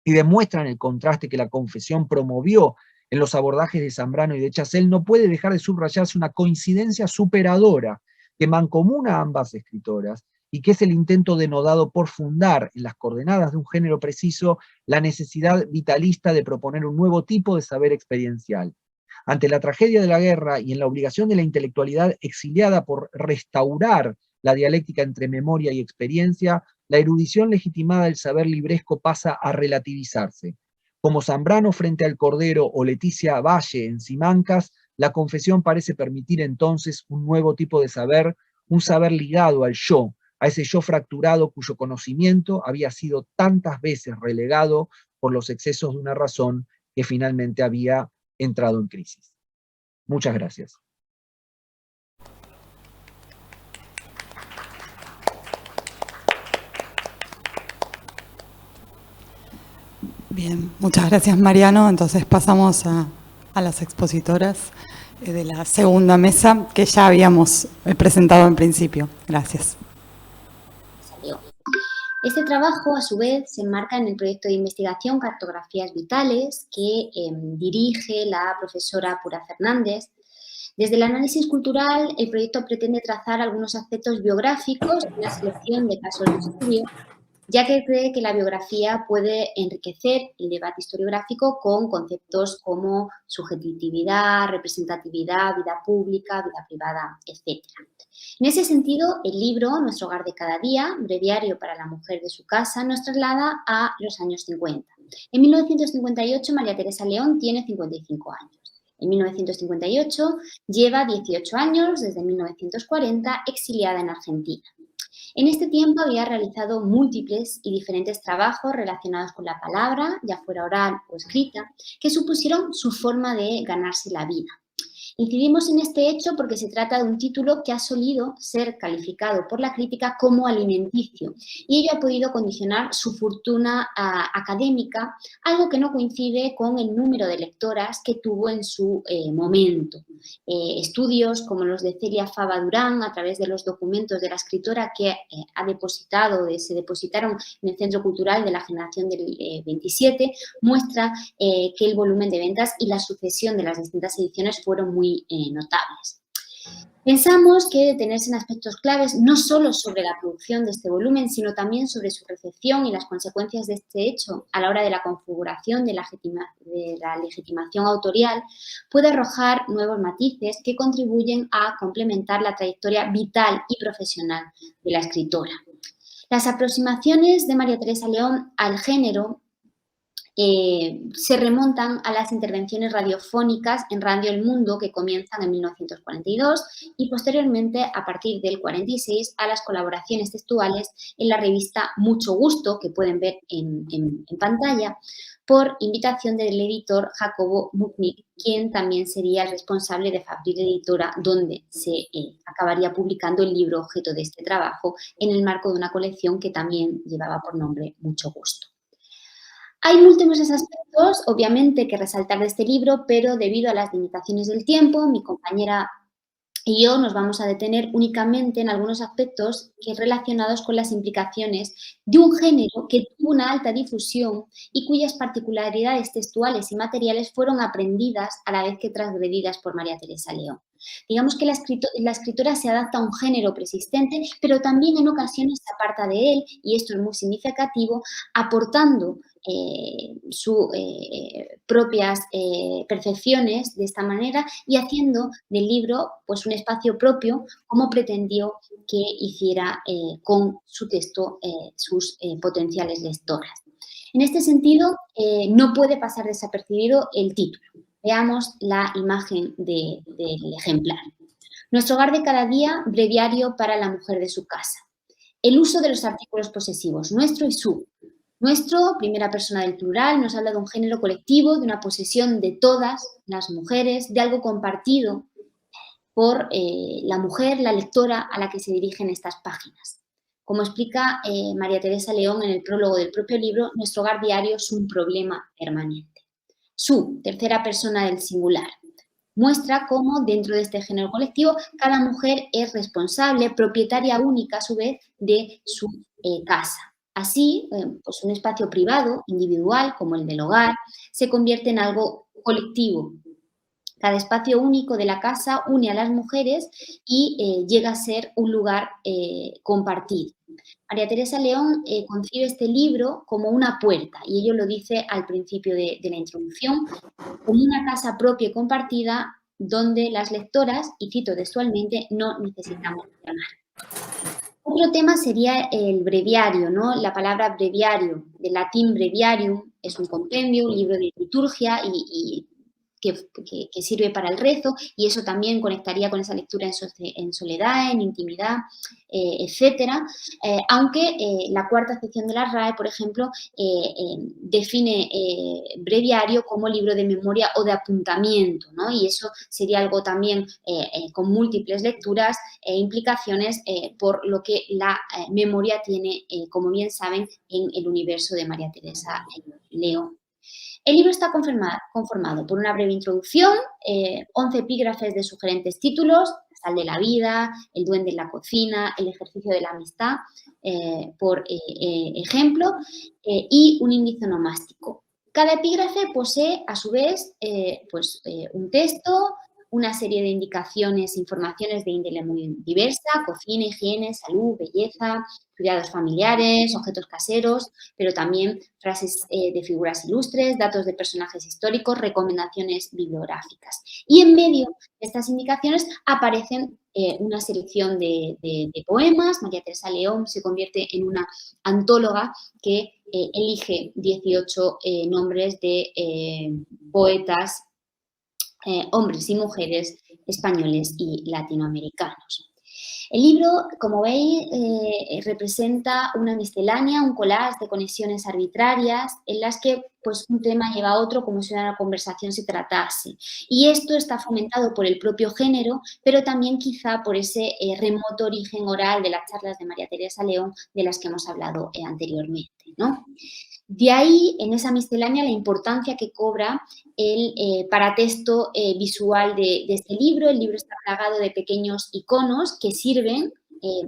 y demuestran el contraste que la confesión promovió en los abordajes de Zambrano y de Chazelle, no puede dejar de subrayarse una coincidencia superadora que mancomuna a ambas escritoras y que es el intento denodado por fundar en las coordenadas de un género preciso la necesidad vitalista de proponer un nuevo tipo de saber experiencial. Ante la tragedia de la guerra y en la obligación de la intelectualidad exiliada por restaurar la dialéctica entre memoria y experiencia, la erudición legitimada del saber libresco pasa a relativizarse. Como Zambrano frente al Cordero o Leticia Valle en Simancas, la confesión parece permitir entonces un nuevo tipo de saber, un saber ligado al yo, a ese yo fracturado cuyo conocimiento había sido tantas veces relegado por los excesos de una razón que finalmente había entrado en crisis. Muchas gracias. Bien, muchas gracias, Mariano. Entonces pasamos a las expositoras de la segunda mesa que ya habíamos presentado en principio. Gracias. Este trabajo, a su vez, se enmarca en el proyecto de investigación Cartografías Vitales que dirige la profesora Pura Fernández. Desde el análisis cultural, el proyecto pretende trazar algunos aspectos biográficos y una selección de casos de estudio, ya que cree que la biografía puede enriquecer el debate historiográfico con conceptos como subjetividad, representatividad, vida pública, vida privada, etc. En ese sentido, el libro Nuestro hogar de cada día, breviario para la mujer de su casa, nos traslada a los años 50. En 1958, María Teresa León tiene 55 años. En 1958 lleva 18 años, desde 1940, exiliada en Argentina. En este tiempo había realizado múltiples y diferentes trabajos relacionados con la palabra, ya fuera oral o escrita, que supusieron su forma de ganarse la vida. Incidimos en este hecho porque se trata de un título que ha solido ser calificado por la crítica como alimenticio y ello ha podido condicionar su fortuna académica, algo que no coincide con el número de lectoras que tuvo en su momento. Estudios como los de Celia Fava Durán, a través de los documentos de la escritora que se depositaron en el Centro Cultural de la Generación del 27, muestra que el volumen de ventas y la sucesión de las distintas ediciones fueron muy notables. Pensamos que detenerse en aspectos claves no solo sobre la producción de este volumen, sino también sobre su recepción y las consecuencias de este hecho a la hora de la configuración de la legitimación autorial, puede arrojar nuevos matices que contribuyen a complementar la trayectoria vital y profesional de la escritora. Las aproximaciones de María Teresa León al género se remontan a las intervenciones radiofónicas en Radio El Mundo que comienzan en 1942 y posteriormente, a partir del 46, a las colaboraciones textuales en la revista Mucho Gusto, que pueden ver en pantalla, por invitación del editor Jacobo Muchnik, quien también sería el responsable de Fabril Editora, donde se acabaría publicando el libro objeto de este trabajo en el marco de una colección que también llevaba por nombre Mucho Gusto. Hay múltiples aspectos, obviamente, que resaltar de este libro, pero debido a las limitaciones del tiempo, mi compañera y yo nos vamos a detener únicamente en algunos aspectos relacionados con las implicaciones de un género que tuvo una alta difusión y cuyas particularidades textuales y materiales fueron aprendidas a la vez que transgredidas por María Teresa León. Digamos que la escritora se adapta a un género persistente, pero también en ocasiones se aparta de él, y esto es muy significativo, aportando sus propias percepciones de esta manera y haciendo del libro pues, un espacio propio, como pretendió que hiciera con su texto sus potenciales lectoras. En este sentido, no puede pasar desapercibido el título. Veamos la imagen del ejemplar. Nuestro hogar de cada día, breviario para la mujer de su casa. El uso de los artículos posesivos, nuestro y su. Nuestro, primera persona del plural, nos habla de un género colectivo, de una posesión de todas las mujeres, de algo compartido por la mujer, la lectora a la que se dirigen estas páginas. Como explica María Teresa León en el prólogo del propio libro, nuestro hogar diario es un problema permanente. Su, tercera persona del singular, muestra cómo dentro de este género colectivo cada mujer es responsable, propietaria única a su vez de su casa. Así, pues un espacio privado, individual, como el del hogar, se convierte en algo colectivo. Cada espacio único de la casa une a las mujeres y llega a ser un lugar compartido. María Teresa León concibe este libro como una puerta, y ello lo dice al principio de la introducción, como una casa propia y compartida donde las lectoras, y cito textualmente, no necesitamos llamar. Otro tema sería el breviario, ¿no? La palabra breviario, del latín breviarium, es un compendio, un libro de liturgia que sirve para el rezo, y eso también conectaría con esa lectura en soledad, en intimidad, etcétera. Aunque la cuarta acepción de la RAE, por ejemplo, define breviario como libro de memoria o de apuntamiento, ¿no? Y eso sería algo también con múltiples lecturas e implicaciones por lo que la memoria tiene, como bien saben, en el universo de María Teresa León. El libro está conformado por una breve introducción, 11 epígrafes de sugerentes títulos, La sal de la vida, El duende en la cocina, El ejercicio de la amistad, por ejemplo, y un índice onomástico. Cada epígrafe posee, a su vez, un texto, una serie de indicaciones, informaciones de índole muy diversa, cocina, higiene, salud, belleza, cuidados familiares, objetos caseros, pero también frases de figuras ilustres, datos de personajes históricos, recomendaciones bibliográficas. Y en medio de estas indicaciones aparecen una selección de poemas. María Teresa León se convierte en una antóloga que elige 18 nombres de poetas, hombres y mujeres españoles y latinoamericanos. El libro, como veis, representa una miscelánea, un collage de conexiones arbitrarias en las que pues, un tema lleva a otro como si una conversación se tratase. Y esto está fomentado por el propio género, pero también quizá por ese remoto origen oral de las charlas de María Teresa León de las que hemos hablado anteriormente, ¿no? De ahí, en esa miscelánea, la importancia que cobra el paratexto visual de este libro. El libro está plagado de pequeños iconos que sirven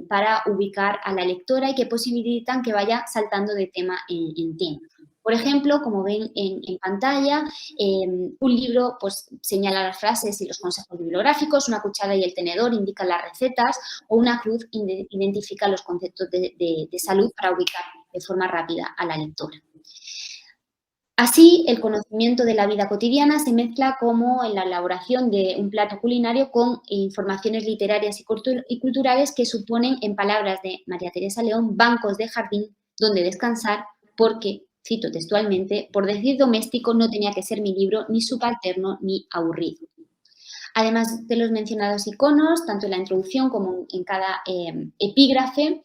para ubicar a la lectora y que posibilitan que vaya saltando de tema en tema. Por ejemplo, como ven en pantalla, un libro pues, señala las frases y los consejos bibliográficos, una cuchara y el tenedor indican las recetas, o una cruz identifica los conceptos de salud para ubicar de forma rápida a la lectora. Así, el conocimiento de la vida cotidiana se mezcla como en la elaboración de un plato culinario con informaciones literarias y culturales que suponen, en palabras de María Teresa León, bancos de jardín donde descansar porque, cito textualmente, por decir doméstico no tenía que ser mi libro ni subalterno ni aburrido. Además de los mencionados iconos, tanto en la introducción como en cada epígrafe,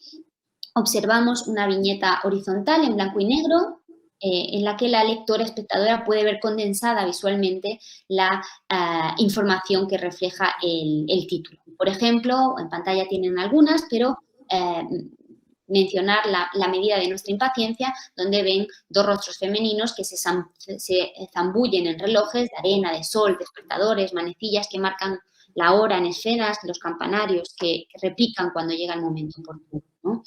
observamos una viñeta horizontal en blanco y negro, en la que la lectora espectadora puede ver condensada visualmente la información que refleja el título. Por ejemplo, en pantalla tienen algunas, pero mencionar la medida de nuestra impaciencia, donde ven dos rostros femeninos que se zambullen en relojes de arena, de sol, despertadores, manecillas que marcan la hora en esferas, los campanarios que repican cuando llega el momento oportuno, ¿no?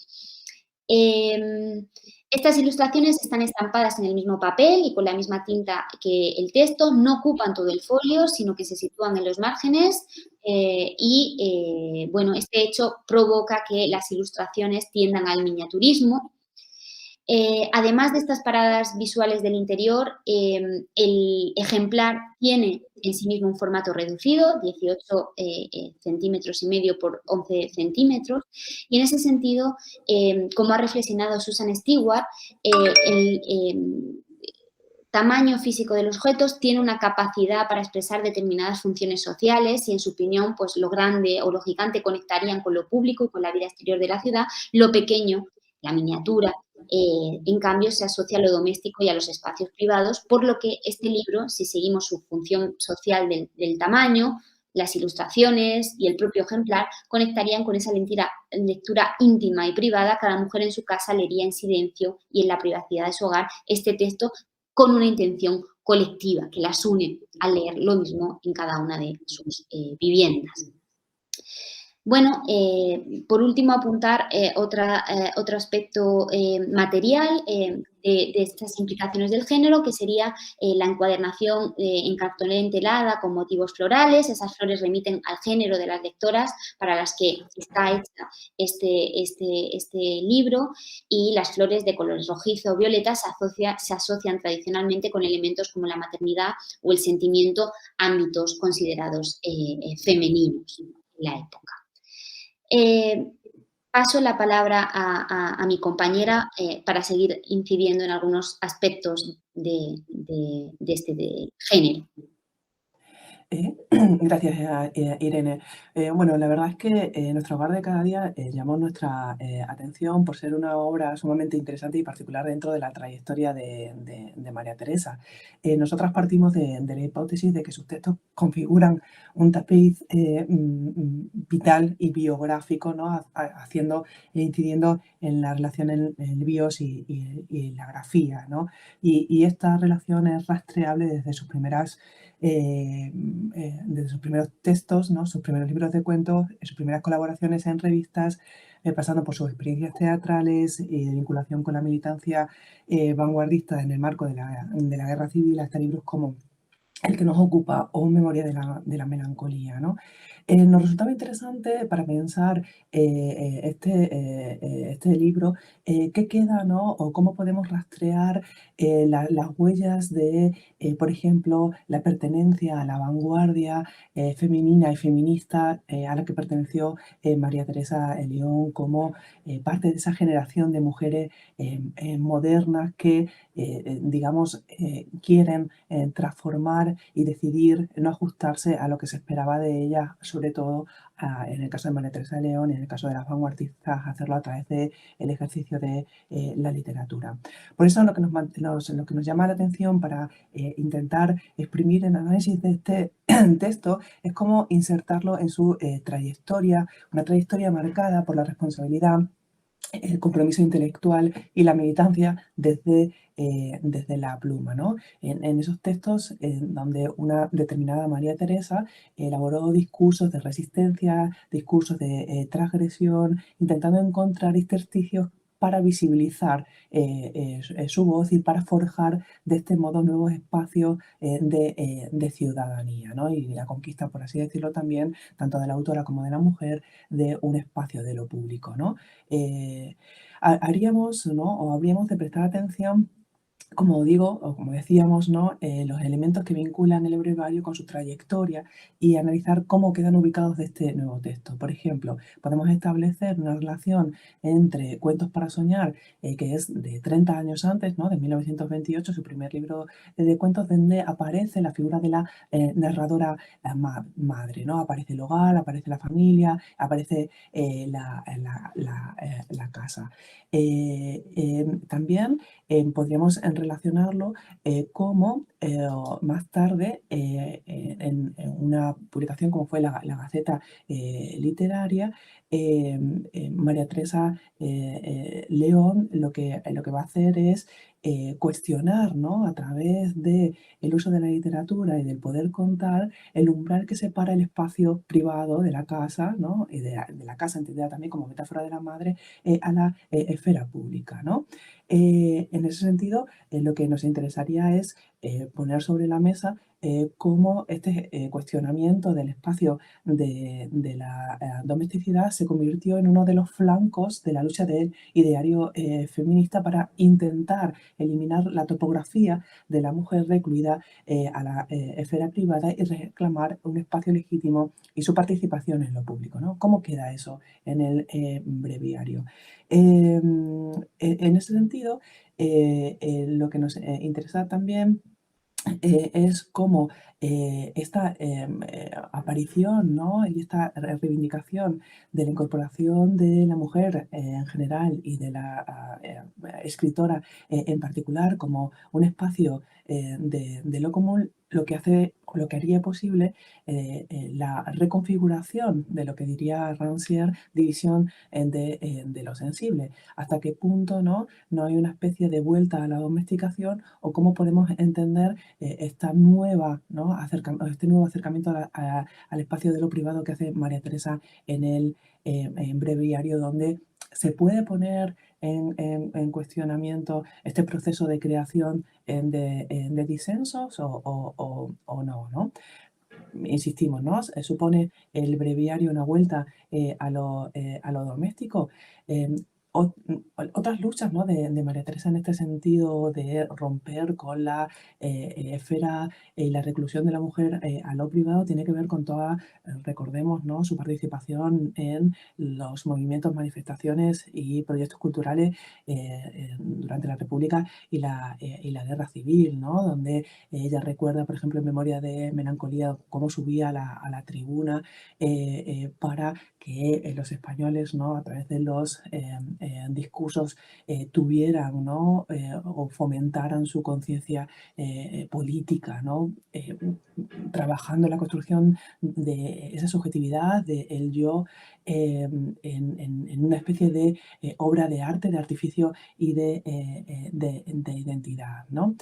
Estas ilustraciones están estampadas en el mismo papel y con la misma tinta que el texto, no ocupan todo el folio, sino que se sitúan en los márgenes bueno, este hecho provoca que las ilustraciones tiendan al miniaturismo. Además de estas paradas visuales del interior, el ejemplar tiene en sí mismo un formato reducido, 18 centímetros y medio por 11 centímetros, y en ese sentido, como ha reflexionado Susan Stewart, el tamaño físico de los objetos tiene una capacidad para expresar determinadas funciones sociales y, en su opinión, pues lo grande o lo gigante conectarían con lo público y con la vida exterior de la ciudad, lo pequeño, la miniatura, en cambio, se asocia a lo doméstico y a los espacios privados, por lo que este libro, si seguimos su función social del tamaño, las ilustraciones y el propio ejemplar conectarían con esa lectura íntima y privada. Cada mujer en su casa leería en silencio y en la privacidad de su hogar este texto con una intención colectiva que las une al leer lo mismo en cada una de sus viviendas. Bueno, por último, apuntar otro aspecto material de estas implicaciones del género, que sería la encuadernación en cartulina entelada con motivos florales. Esas flores remiten al género de las lectoras para las que está hecha este libro, y las flores de colores rojizo o violeta se asocian tradicionalmente con elementos como la maternidad o el sentimiento, ámbitos considerados femeninos en la época. Paso la palabra a mi compañera para seguir incidiendo en algunos aspectos de este género. Gracias, Irene. Bueno, la verdad es que Nuestro hogar de cada día llamó nuestra atención por ser una obra sumamente interesante y particular dentro de la trayectoria de María Teresa. Nosotras partimos de la hipótesis de que sus textos configuran un tapiz vital y biográfico, ¿no? Haciendo e incidiendo en la relación en el bios y la grafía, ¿no? Y esta relación es rastreable desde sus primeros textos, ¿no? Sus primeros libros de cuentos, sus primeras colaboraciones en revistas, pasando por sus experiencias teatrales y de vinculación con la militancia vanguardista en el marco de la Guerra Civil, hasta libros como el que nos ocupa o Memoria de la melancolía, ¿no? Nos resultaba interesante para pensar este libro, qué queda, ¿no? O cómo podemos rastrear las huellas de, por ejemplo, la pertenencia a la vanguardia femenina y feminista a la que perteneció María Teresa León, como parte de esa generación de mujeres modernas que, digamos, quieren transformar y decidir no ajustarse a lo que se esperaba de ellas, sobre todo en el caso de María Teresa de León y en el caso de las vanguardistas, hacerlo a través del ejercicio de la literatura. Por eso lo que nos llama la atención para intentar exprimir el análisis de este texto es cómo insertarlo en su trayectoria, una trayectoria marcada por la responsabilidad, el compromiso intelectual y la militancia desde la pluma, ¿no? En esos textos donde una determinada María Teresa elaboró discursos de resistencia, discursos de transgresión, intentando encontrar intersticios para visibilizar su voz y para forjar de este modo nuevos espacios de ciudadanía, ¿no? Y la conquista, por así decirlo también, tanto de la autora como de la mujer, de un espacio de lo público, ¿no? Haríamos, ¿no? O habríamos de prestar atención, como digo, o como decíamos, ¿no? Los elementos que vinculan el breviario con su trayectoria y analizar cómo quedan ubicados de este nuevo texto. Por ejemplo, podemos establecer una relación entre Cuentos para soñar, que es de 30 años antes, ¿no? De 1928, su primer libro de cuentos, donde aparece la figura de la narradora madre, ¿no? Aparece el hogar, aparece la familia, aparece la casa. También podríamos relacionarlo como más tarde en una publicación como fue la Gaceta Literaria, María Teresa León lo que va a hacer es cuestionar, ¿no? A través del uso de la literatura y del poder contar el umbral que separa el espacio privado de la casa, ¿no? Y de la casa entendida también como metáfora de la madre, a la esfera pública, ¿no? En ese sentido, lo que nos interesaría es poner sobre la mesa cómo este cuestionamiento del espacio de la domesticidad se convirtió en uno de los flancos de la lucha del ideario feminista para intentar eliminar la topografía de la mujer recluida a la esfera privada y reclamar un espacio legítimo y su participación en lo público, ¿no? ¿Cómo queda eso en el breviario? En ese sentido, lo que nos interesa también es cómo esta aparición, ¿no? Y esta reivindicación de la incorporación de la mujer en general y de la escritora en particular como un espacio de lo común, lo que hace, lo que haría posible la reconfiguración de lo que diría Rancière, división de lo sensible. Hasta qué punto, ¿no? No hay una especie de vuelta a la domesticación, o cómo podemos entender esta nueva, ¿no? Este nuevo acercamiento al espacio de lo privado que hace María Teresa en el en breviario, donde se puede poner en cuestionamiento este proceso de creación de disensos o no, ¿no? Insistimos, ¿no? Supone el breviario una vuelta a lo doméstico. Em, Otras luchas, ¿no? de María Teresa en este sentido de romper con la esfera y la reclusión de la mujer a lo privado tiene que ver con toda, recordemos, ¿no? Su participación en los movimientos, manifestaciones y proyectos culturales durante la República y la Guerra Civil, ¿no? Donde ella recuerda, por ejemplo, en Memoria de Melancolía, cómo subía a la tribuna para que los españoles, ¿no? A través de los discursos tuvieran, ¿no? O fomentaran su conciencia política, ¿no? Trabajando en la construcción de esa subjetividad, del yo, en una especie de obra de arte, de artificio y de identidad, ¿no?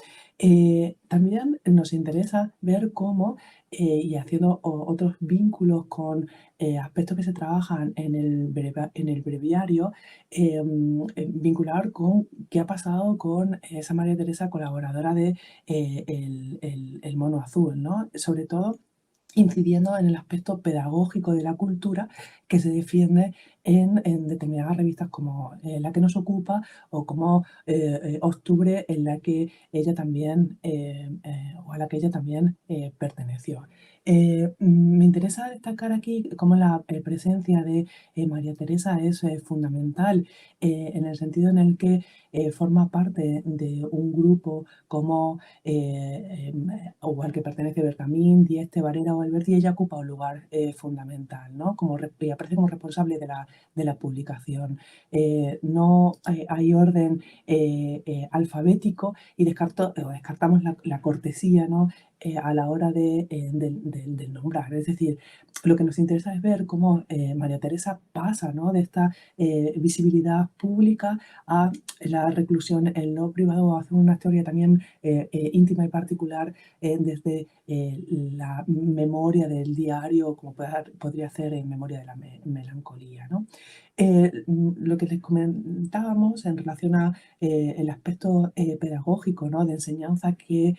También nos interesa ver cómo, y haciendo otros vínculos con aspectos que se trabajan en el breviario, vincular con qué ha pasado con esa María Teresa colaboradora de el Mono Azul, ¿no? Sobre todo incidiendo en el aspecto pedagógico de la cultura que se defiende en determinadas revistas como La que nos ocupa o como Octubre, en la que ella también, o a la que ella también perteneció. Me interesa destacar aquí cómo la presencia de María Teresa es fundamental en el sentido en el que forma parte de un grupo como o al que pertenece Bergamín, Dieste, Varela o Alberti, y ella ocupa un lugar fundamental, ¿no? Y aparece como responsable de la publicación. No hay orden alfabético y descartamos la cortesía, ¿no? A la hora del nombrar. Es decir, lo que nos interesa es ver cómo María Teresa pasa, ¿no? De esta visibilidad pública a la reclusión en lo privado, hace una teoría también íntima y particular desde la memoria del diario, como podría ser en Memoria de la Melancolía, ¿no? Lo que les comentábamos en relación a el aspecto pedagógico, ¿no? De enseñanza que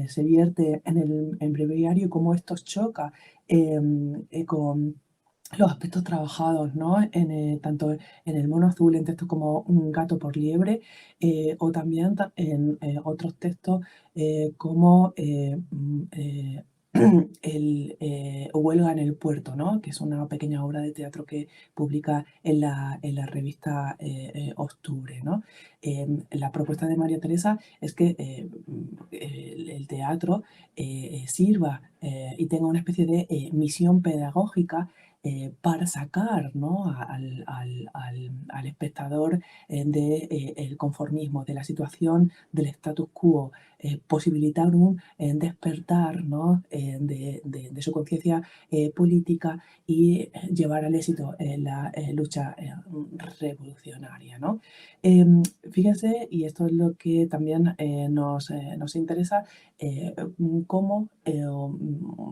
se vierte en breviario y cómo esto choca con los aspectos trabajados, ¿no? Tanto en el Mono Azul, en textos como Un gato por liebre, o también en otros textos como Huelga en el puerto, ¿no? Que es una pequeña obra de teatro que publica en la revista Octubre, ¿no? La propuesta de María Teresa es que el teatro sirva y tenga una especie de misión pedagógica para sacar, ¿no? Al espectador del conformismo, de la situación del status quo posibilitar un despertar, ¿no? De su conciencia política y llevar al éxito la lucha revolucionaria, ¿no? Fíjense, y esto es lo que también nos interesa, cómo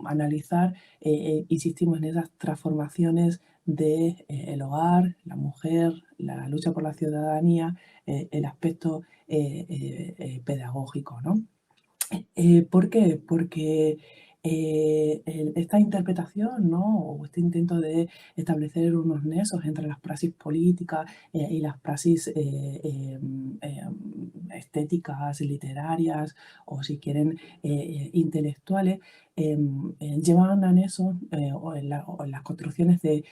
analizar, insistimos en esas transformaciones de el hogar, la mujer, la lucha por la ciudadanía, el aspecto pedagógico, ¿no? ¿Por qué? Porque esta interpretación, ¿no? O este intento de establecer unos nexos entre las praxis políticas y las praxis estéticas, literarias o si quieren intelectuales, llevan a nexos o en las construcciones de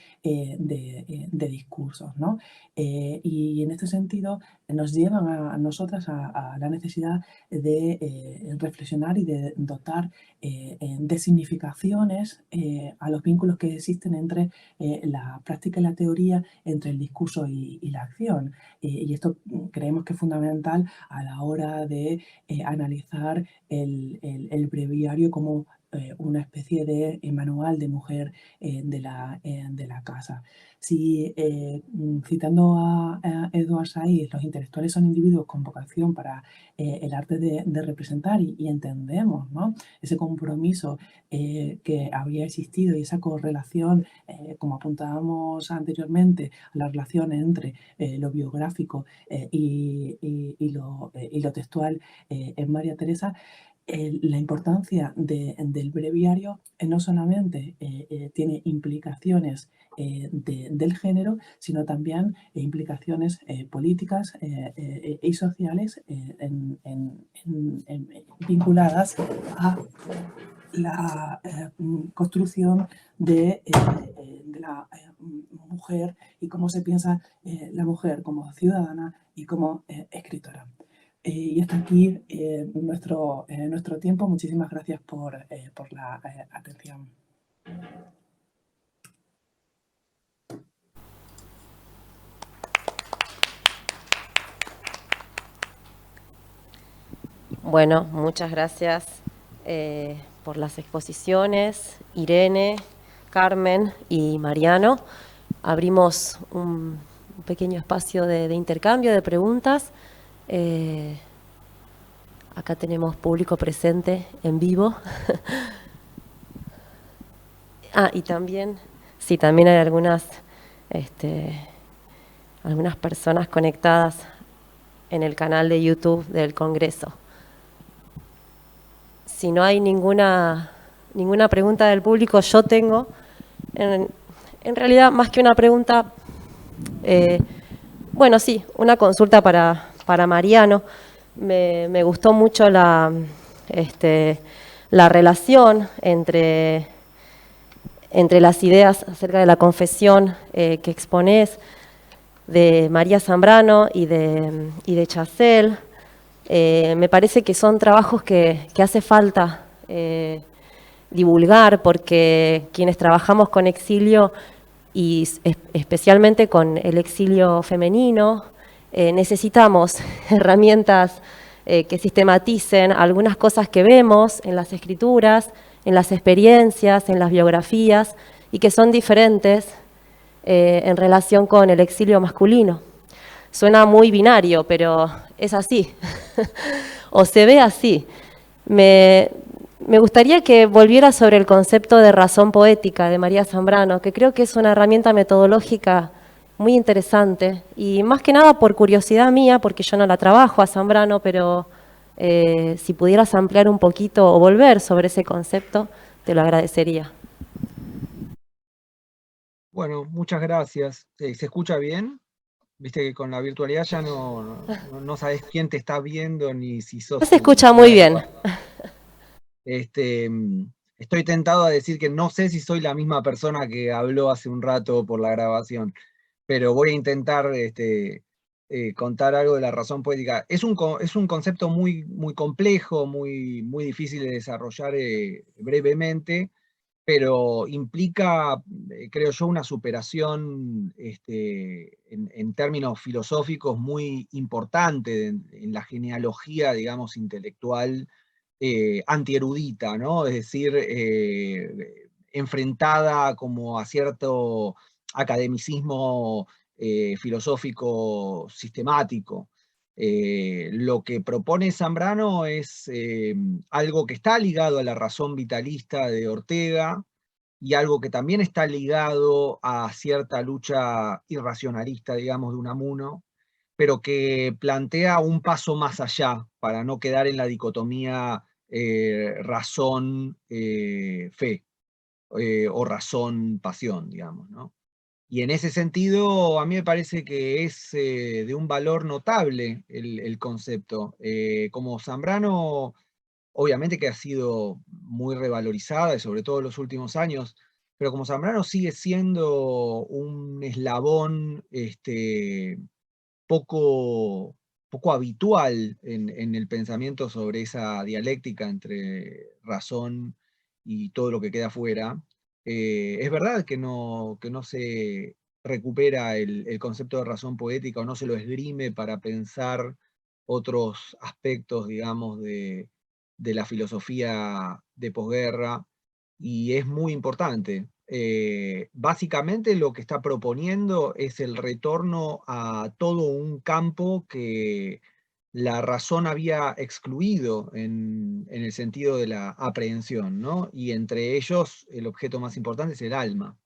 discursos, ¿no? Y en este sentido nos llevan a nosotras a la necesidad de reflexionar y de dotar de significaciones a los vínculos que existen entre la práctica y la teoría, entre el discurso y la acción. Y esto creemos que es fundamental a la hora de analizar el breviario como una especie de manual de mujer de la casa. Si, citando a Edward Said, los intelectuales son individuos con vocación para el arte de representar y entendemos, ¿no? Ese compromiso que había existido y esa correlación, como apuntábamos anteriormente, a la relación entre lo biográfico y lo textual en María Teresa. La importancia del breviario no solamente tiene implicaciones del género, sino también implicaciones políticas y sociales vinculadas a la construcción de la mujer y cómo se piensa la mujer como ciudadana y como escritora. Y hasta aquí nuestro tiempo. Muchísimas gracias por la atención. Bueno, muchas gracias por las exposiciones, Irene, Carmen y Mariano. Abrimos un pequeño espacio de intercambio, de preguntas. Acá tenemos público presente en vivo. Y también, sí, también hay algunas personas conectadas en el canal de YouTube del Congreso. Si no hay ninguna pregunta del público, yo tengo, en realidad, más que una pregunta, bueno, sí, una consulta para Mariano. Me gustó mucho la relación entre las ideas acerca de la confesión que exponés de María Zambrano y de Chazelle. Me parece que son trabajos que hace falta divulgar, porque quienes trabajamos con exilio y especialmente con el exilio femenino, necesitamos herramientas que sistematicen algunas cosas que vemos en las escrituras, en las experiencias, en las biografías, y que son diferentes en relación con el exilio masculino. Suena muy binario, pero es así, o se ve así. Me gustaría que volviera sobre el concepto de razón poética de María Zambrano, que creo que es una herramienta metodológica muy interesante, y más que nada por curiosidad mía, porque yo no la trabajo a Zambrano, pero si pudieras ampliar un poquito o volver sobre ese concepto, te lo agradecería. Bueno, muchas gracias. ¿Se escucha bien? Viste que con la virtualidad ya no sabes quién te está viendo ni si sos... Se escucha muy bien. Estoy tentado a decir que no sé si soy la misma persona que habló hace un rato por la grabación, pero voy a intentar contar algo de la razón poética. Es un concepto muy, muy complejo, muy, muy difícil de desarrollar brevemente, pero implica, creo yo, una superación en términos filosóficos muy importante en la genealogía, digamos, intelectual antierudita, ¿no? Es decir, enfrentada como a cierto academicismo filosófico sistemático. Lo que propone Zambrano es algo que está ligado a la razón vitalista de Ortega y algo que también está ligado a cierta lucha irracionalista, digamos, de Unamuno, pero que plantea un paso más allá para no quedar en la dicotomía razón-fe o razón-pasión, digamos, ¿no? Y en ese sentido, a mí me parece que es de un valor notable el concepto. Como Zambrano, obviamente que ha sido muy revalorizada, y sobre todo en los últimos años, pero como Zambrano sigue siendo un eslabón poco, poco habitual en el pensamiento sobre esa dialéctica entre razón y todo lo que queda afuera. Es verdad que no se recupera el concepto de razón poética o no se lo esgrime para pensar otros aspectos, digamos, de la filosofía de posguerra, y es muy importante. Básicamente lo que está proponiendo es el retorno a todo un campo que la razón había excluido en el sentido de la aprehensión, ¿no? Y entre ellos el objeto más importante es el alma.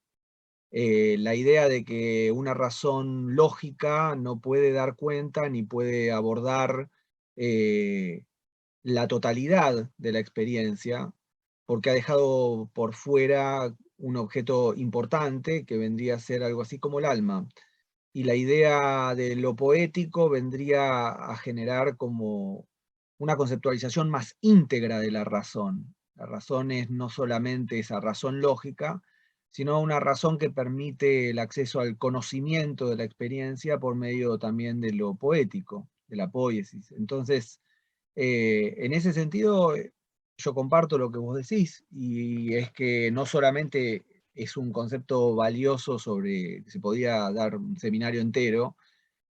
La idea de que una razón lógica no puede dar cuenta ni puede abordar la totalidad de la experiencia, porque ha dejado por fuera un objeto importante que vendría a ser algo así como el alma. Y la idea de lo poético vendría a generar como una conceptualización más íntegra de la razón. La razón es no solamente esa razón lógica, sino una razón que permite el acceso al conocimiento de la experiencia por medio también de lo poético, de la poiesis. Entonces, en ese sentido, yo comparto lo que vos decís, y es que no solamente es un concepto valioso sobre, se podía dar un seminario entero,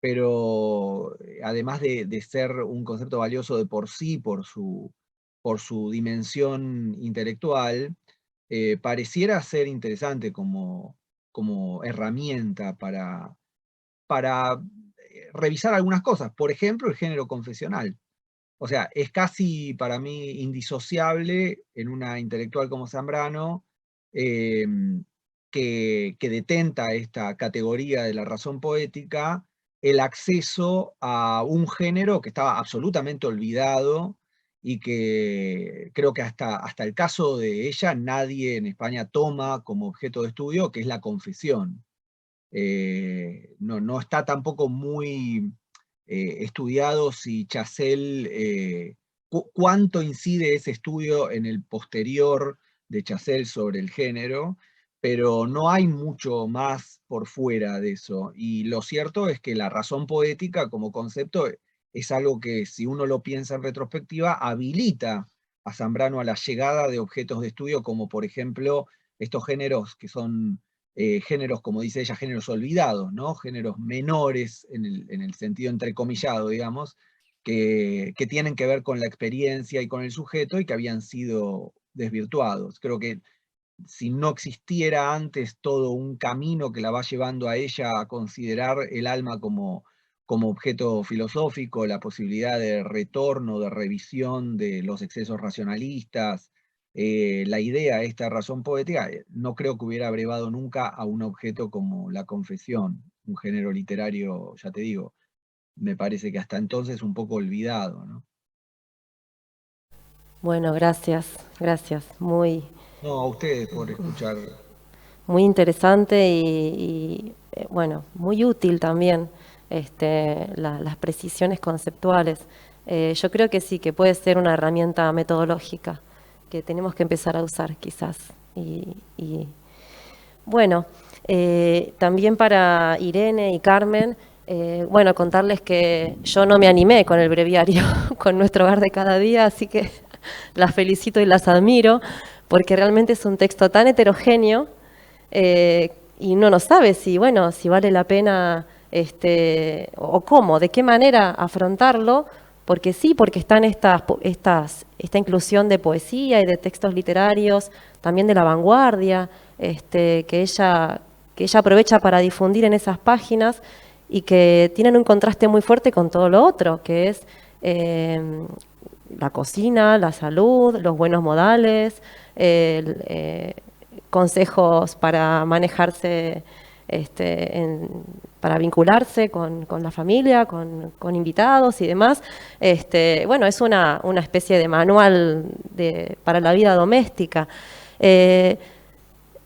pero además de ser un concepto valioso de por sí, por su dimensión intelectual, pareciera ser interesante como herramienta para revisar algunas cosas. Por ejemplo, el género confesional. O sea, es casi para mí indisociable en una intelectual como Zambrano, que detenta esta categoría de la razón poética, el acceso a un género que estaba absolutamente olvidado y que creo que hasta el caso de ella nadie en España toma como objeto de estudio, que es la confesión. No está tampoco muy estudiado si Chazelle, cuánto incide ese estudio en el posterior de Chazelle sobre el género, pero no hay mucho más por fuera de eso. Y lo cierto es que la razón poética como concepto es algo que, si uno lo piensa en retrospectiva, habilita a Zambrano a la llegada de objetos de estudio como, por ejemplo, estos géneros que son géneros, como dice ella, géneros olvidados, ¿no? Géneros menores en el sentido entrecomillado, digamos, que tienen que ver con la experiencia y con el sujeto y que habían sido desvirtuados. Creo que si no existiera antes todo un camino que la va llevando a ella a considerar el alma como objeto filosófico, la posibilidad de retorno, de revisión de los excesos racionalistas, la idea, esta razón poética, no creo que hubiera abrevado nunca a un objeto como la confesión, un género literario, ya te digo, me parece que hasta entonces un poco olvidado, ¿no? Bueno, gracias, gracias. Muy, No, a ustedes por escuchar. muy interesante bueno, muy útil también las precisiones conceptuales. Yo creo que sí, que puede ser una herramienta metodológica que tenemos que empezar a usar quizás. Bueno, también para Irene y Carmen, bueno, contarles que yo no me animé con el breviario, con nuestro hogar de cada día, así que las felicito y las admiro, porque realmente es un texto tan heterogéneo y uno no sabe si, bueno, si vale la pena o cómo, de qué manera afrontarlo, porque sí, porque están esta inclusión de poesía y de textos literarios, también de la vanguardia, que ella aprovecha para difundir en esas páginas y que tienen un contraste muy fuerte con todo lo otro, que es la cocina, la salud, los buenos modales, consejos para manejarse, para vincularse con la familia, con invitados y demás. Bueno, es una especie de manual para la vida doméstica.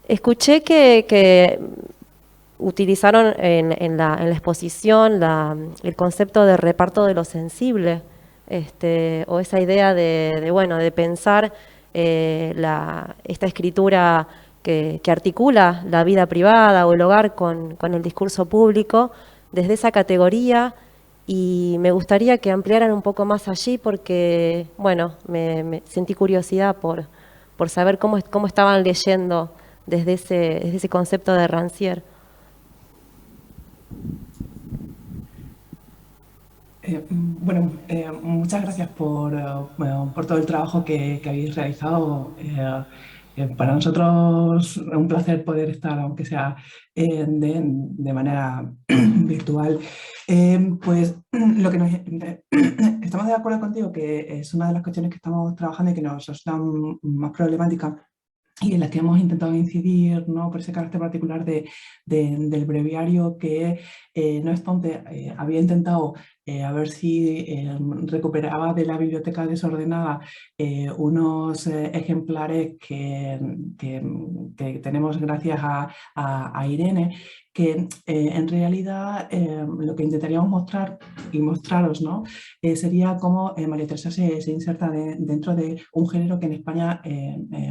Escuché que utilizaron en la exposición el concepto de reparto de lo sensible, o esa idea de pensar esta escritura que articula la vida privada o el hogar con el discurso público desde esa categoría, y me gustaría que ampliaran un poco más allí porque, bueno, me sentí curiosidad por saber cómo estaban leyendo desde ese concepto de Rancière. Bueno, muchas gracias por todo el trabajo que habéis realizado. Para nosotros es un placer poder estar, aunque sea de manera virtual. Pues lo que estamos de acuerdo contigo, que es una de las cuestiones que estamos trabajando y que nos resulta más problemática, y en las que hemos intentado incidir, ¿no?, por ese carácter particular del breviario, que no obstante había intentado a ver si recuperaba de la biblioteca desordenada unos ejemplares que tenemos gracias a Irene, que en realidad lo que intentaríamos mostrar y mostraros, ¿no?, sería cómo María Teresa se inserta dentro de un género que en España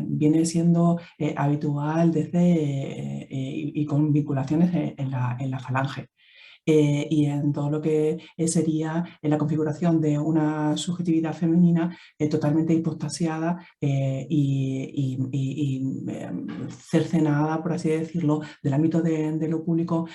viene siendo habitual desde y con vinculaciones en la Falange. Y en todo lo que sería en la configuración de una subjetividad femenina totalmente hipostasiada y cercenada, por así decirlo, del ámbito de lo público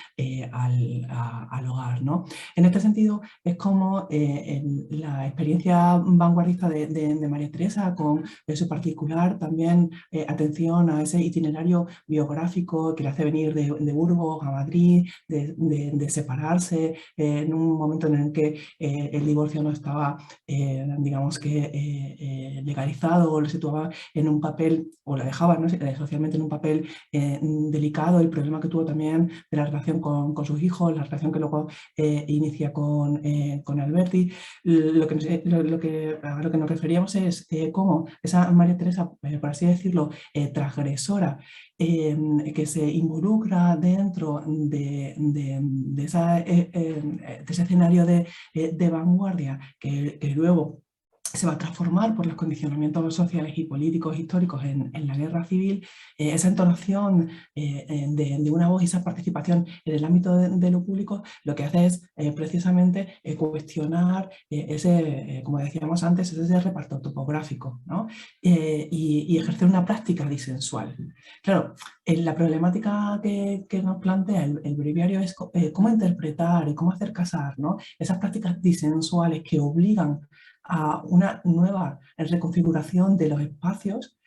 al hogar, ¿no? En este sentido, es como la experiencia vanguardista de María Teresa, con su particular también atención a ese itinerario biográfico que le hace venir de Burgos a Madrid, de separar en un momento en el que el divorcio no estaba, digamos que, legalizado, o lo situaba en un papel, o la dejaba, ¿no?, socialmente en un papel delicado, el problema que tuvo también de la relación con sus hijos, la relación que luego inicia con Alberti. A lo que nos referíamos es cómo esa María Teresa, por así decirlo, transgresora, que se involucra dentro de ese escenario de vanguardia que luego se va a transformar por los condicionamientos sociales y políticos históricos en la guerra civil. Esa entonación de una voz y esa participación en el ámbito de lo público lo que hace es precisamente cuestionar como decíamos antes, ese reparto topográfico, ¿no? Y ejercer una práctica disensual. Claro, la problemática que nos plantea el breviario es cómo interpretar y cómo hacer casar, ¿no?, esas prácticas disensuales que obligan a una nueva reconfiguración de los espacios.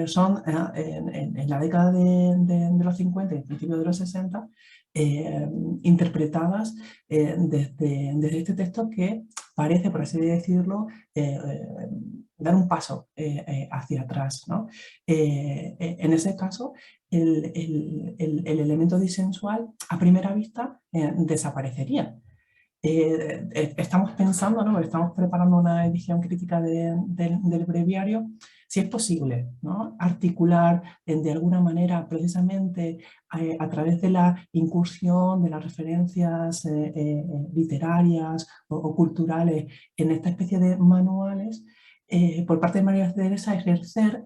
Son en la década de los 50 y principios de los 60 interpretadas desde este texto que parece, por así decirlo, dar un paso hacia atrás, ¿no? En ese caso, el elemento disensual a primera vista desaparecería. Estamos pensando, ¿no?, estamos preparando una edición crítica del breviario, si es posible, ¿no?, articular de alguna manera, precisamente a través de la incursión de las referencias literarias o culturales en esta especie de manuales, por parte de María Teresa, ejercer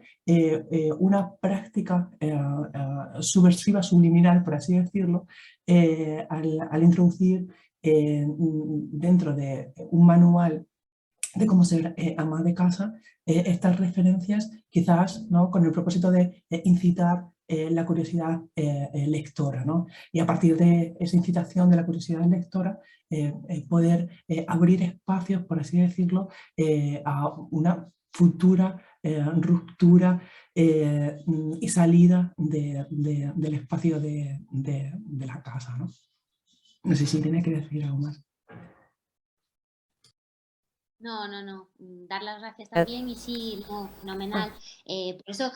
una práctica subversiva, subliminal, por así decirlo, al introducir dentro de un manual de cómo ser ama de casa, estas referencias quizás, ¿no?, con el propósito de incitar la curiosidad lectora, ¿no? Y a partir de esa incitación de la curiosidad lectora, poder abrir espacios, por así decirlo, a una futura ruptura y salida del espacio de la casa, ¿no? No sé si tiene que decir algo más. No. Dar las gracias también y sí, no, fenomenal. Por eso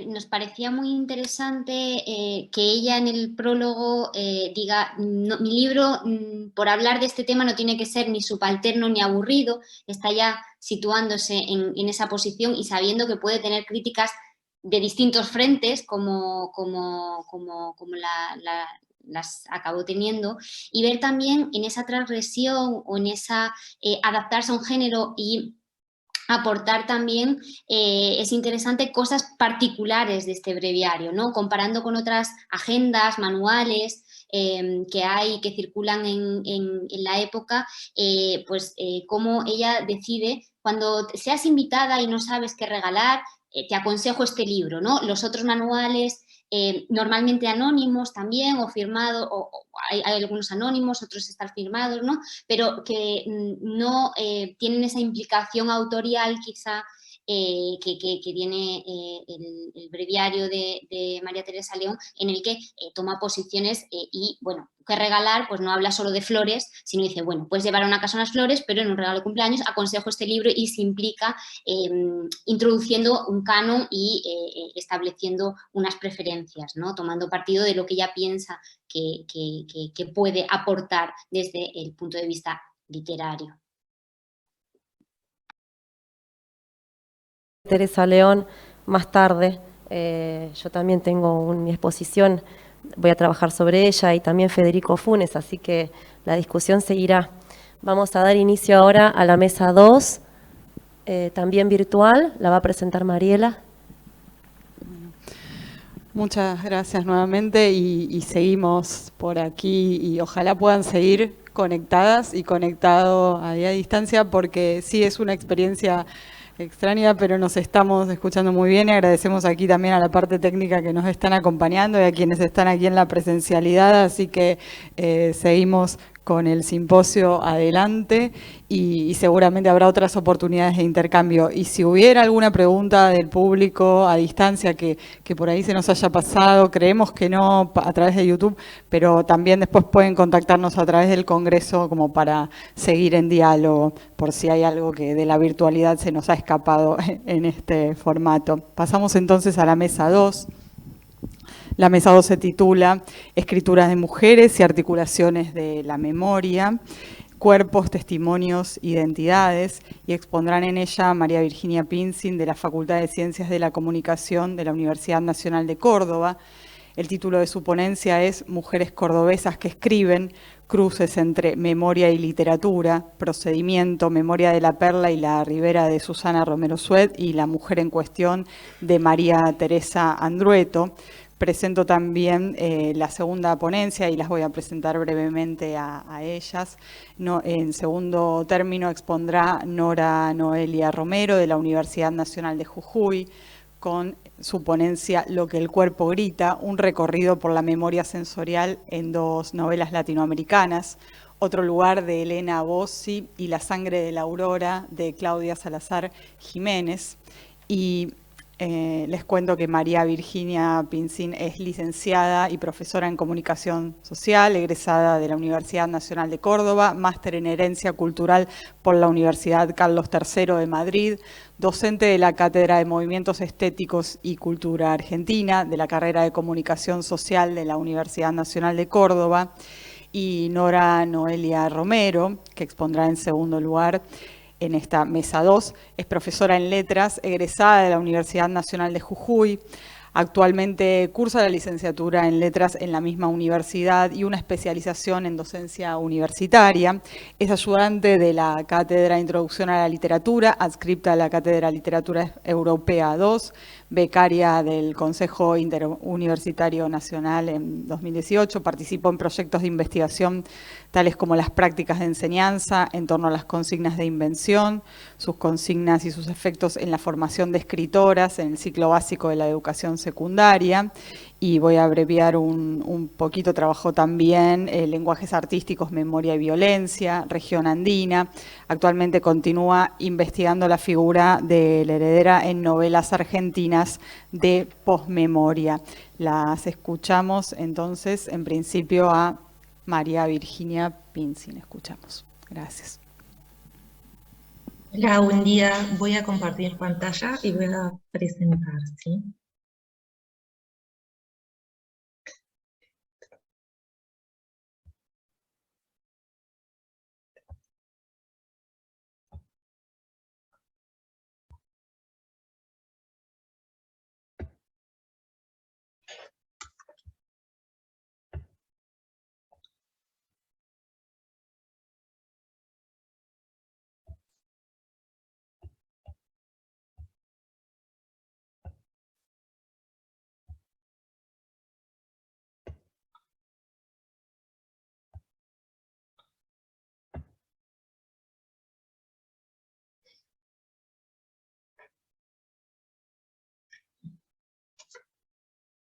nos parecía muy interesante que ella en el prólogo diga, no, mi libro, por hablar de este tema, no tiene que ser ni subalterno ni aburrido, está ya situándose en esa posición y sabiendo que puede tener críticas de distintos frentes, como las acabó teniendo, y ver también en esa transgresión o en esa adaptarse a un género y aportar también, es interesante, cosas particulares de este breviario, ¿no? Comparando con otras agendas, manuales que hay, que circulan en la época, pues cómo ella decide, cuando seas invitada y no sabes qué regalar, te aconsejo este libro, ¿no? Los otros manuales, normalmente anónimos también, o firmados, o hay algunos anónimos, otros están firmados, ¿no? Pero que no tienen esa implicación autorial quizá que tiene el breviario de María Teresa León, en el que toma posiciones y, bueno, que regalar, pues no habla solo de flores, sino dice, bueno, puedes llevar a una casa unas flores, pero en un regalo de cumpleaños aconsejo este libro, y se implica introduciendo un canon y estableciendo unas preferencias, ¿no? Tomando partido de lo que ella piensa que puede aportar desde el punto de vista literario. Teresa León, más tarde, yo también tengo mi exposición, voy a trabajar sobre ella, y también Federico Funes, así que la discusión seguirá. Vamos a dar inicio ahora a la mesa 2, también virtual, la va a presentar Mariela. Muchas gracias nuevamente y seguimos por aquí, y ojalá puedan seguir conectadas y conectados a distancia, porque sí es una experiencia extraña, pero nos estamos escuchando muy bien, y agradecemos aquí también a la parte técnica que nos están acompañando y a quienes están aquí en la presencialidad, así que seguimos con el simposio adelante y seguramente habrá otras oportunidades de intercambio. Y si hubiera alguna pregunta del público a distancia que por ahí se nos haya pasado, creemos que no a través de YouTube, pero también después pueden contactarnos a través del Congreso como para seguir en diálogo, por si hay algo que de la virtualidad se nos ha escapado en este formato. Pasamos entonces a la mesa 2. La mesa 2 se titula Escrituras de mujeres y articulaciones de la memoria, cuerpos, testimonios, identidades, y expondrán en ella María Virginia Pinzin, de la Facultad de Ciencias de la Comunicación de la Universidad Nacional de Córdoba. El título de su ponencia es Mujeres cordobesas que escriben, cruces entre memoria y literatura, procedimiento, Memoria de la Perla y la Ribera, de Susana Romero Sued, y La mujer en cuestión, de María Teresa Andrueto. Presento también la segunda ponencia y las voy a presentar brevemente a ellas. En segundo término expondrá Nora Noelia Romero, de la Universidad Nacional de Jujuy, con su ponencia Lo que el cuerpo grita, un recorrido por la memoria sensorial en 2 novelas latinoamericanas. Otro lugar, de Elena Bossi, y La sangre de la aurora, de Claudia Salazar Jiménez. Y les cuento que María Virginia Pinzin es licenciada y profesora en Comunicación Social, egresada de la Universidad Nacional de Córdoba, máster en Herencia Cultural por la Universidad Carlos III de Madrid, docente de la Cátedra de Movimientos Estéticos y Cultura Argentina, de la carrera de Comunicación Social de la Universidad Nacional de Córdoba, y Nora Noelia Romero, que expondrá en segundo lugar en esta mesa 2, es profesora en Letras, egresada de la Universidad Nacional de Jujuy. Actualmente cursa la licenciatura en Letras en la misma universidad y una especialización en docencia universitaria. Es ayudante de la Cátedra Introducción a la Literatura, adscripta a la Cátedra Literatura Europea II, becaria del Consejo Interuniversitario Nacional en 2018, participó en proyectos de investigación tales como las prácticas de enseñanza en torno a las consignas de invención, sus consignas y sus efectos en la formación de escritoras en el ciclo básico de la educación secundaria, y voy a abreviar un poquito. Trabajó también lenguajes artísticos, memoria y violencia, región andina. Actualmente continúa investigando la figura de la heredera en novelas argentinas de posmemoria. Las escuchamos entonces, en principio, a María Virginia Pinzin. Escuchamos. Gracias. Hola, buen día. Voy a compartir pantalla y voy a presentar, ¿sí?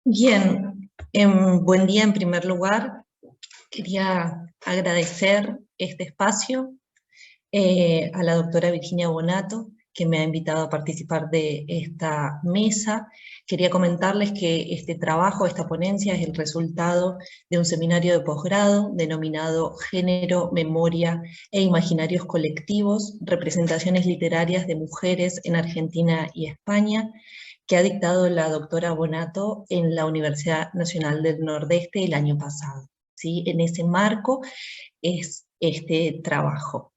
Bien, buen día en primer lugar. Quería agradecer este espacio a la doctora Virginia Bonato, que me ha invitado a participar de esta mesa. Quería comentarles que este trabajo, esta ponencia, es el resultado de un seminario de posgrado denominado Género, Memoria e Imaginarios Colectivos, representaciones literarias de mujeres en Argentina y España, que ha dictado la doctora Bonato en la Universidad Nacional del Nordeste el año pasado. ¿Sí? En ese marco es este trabajo.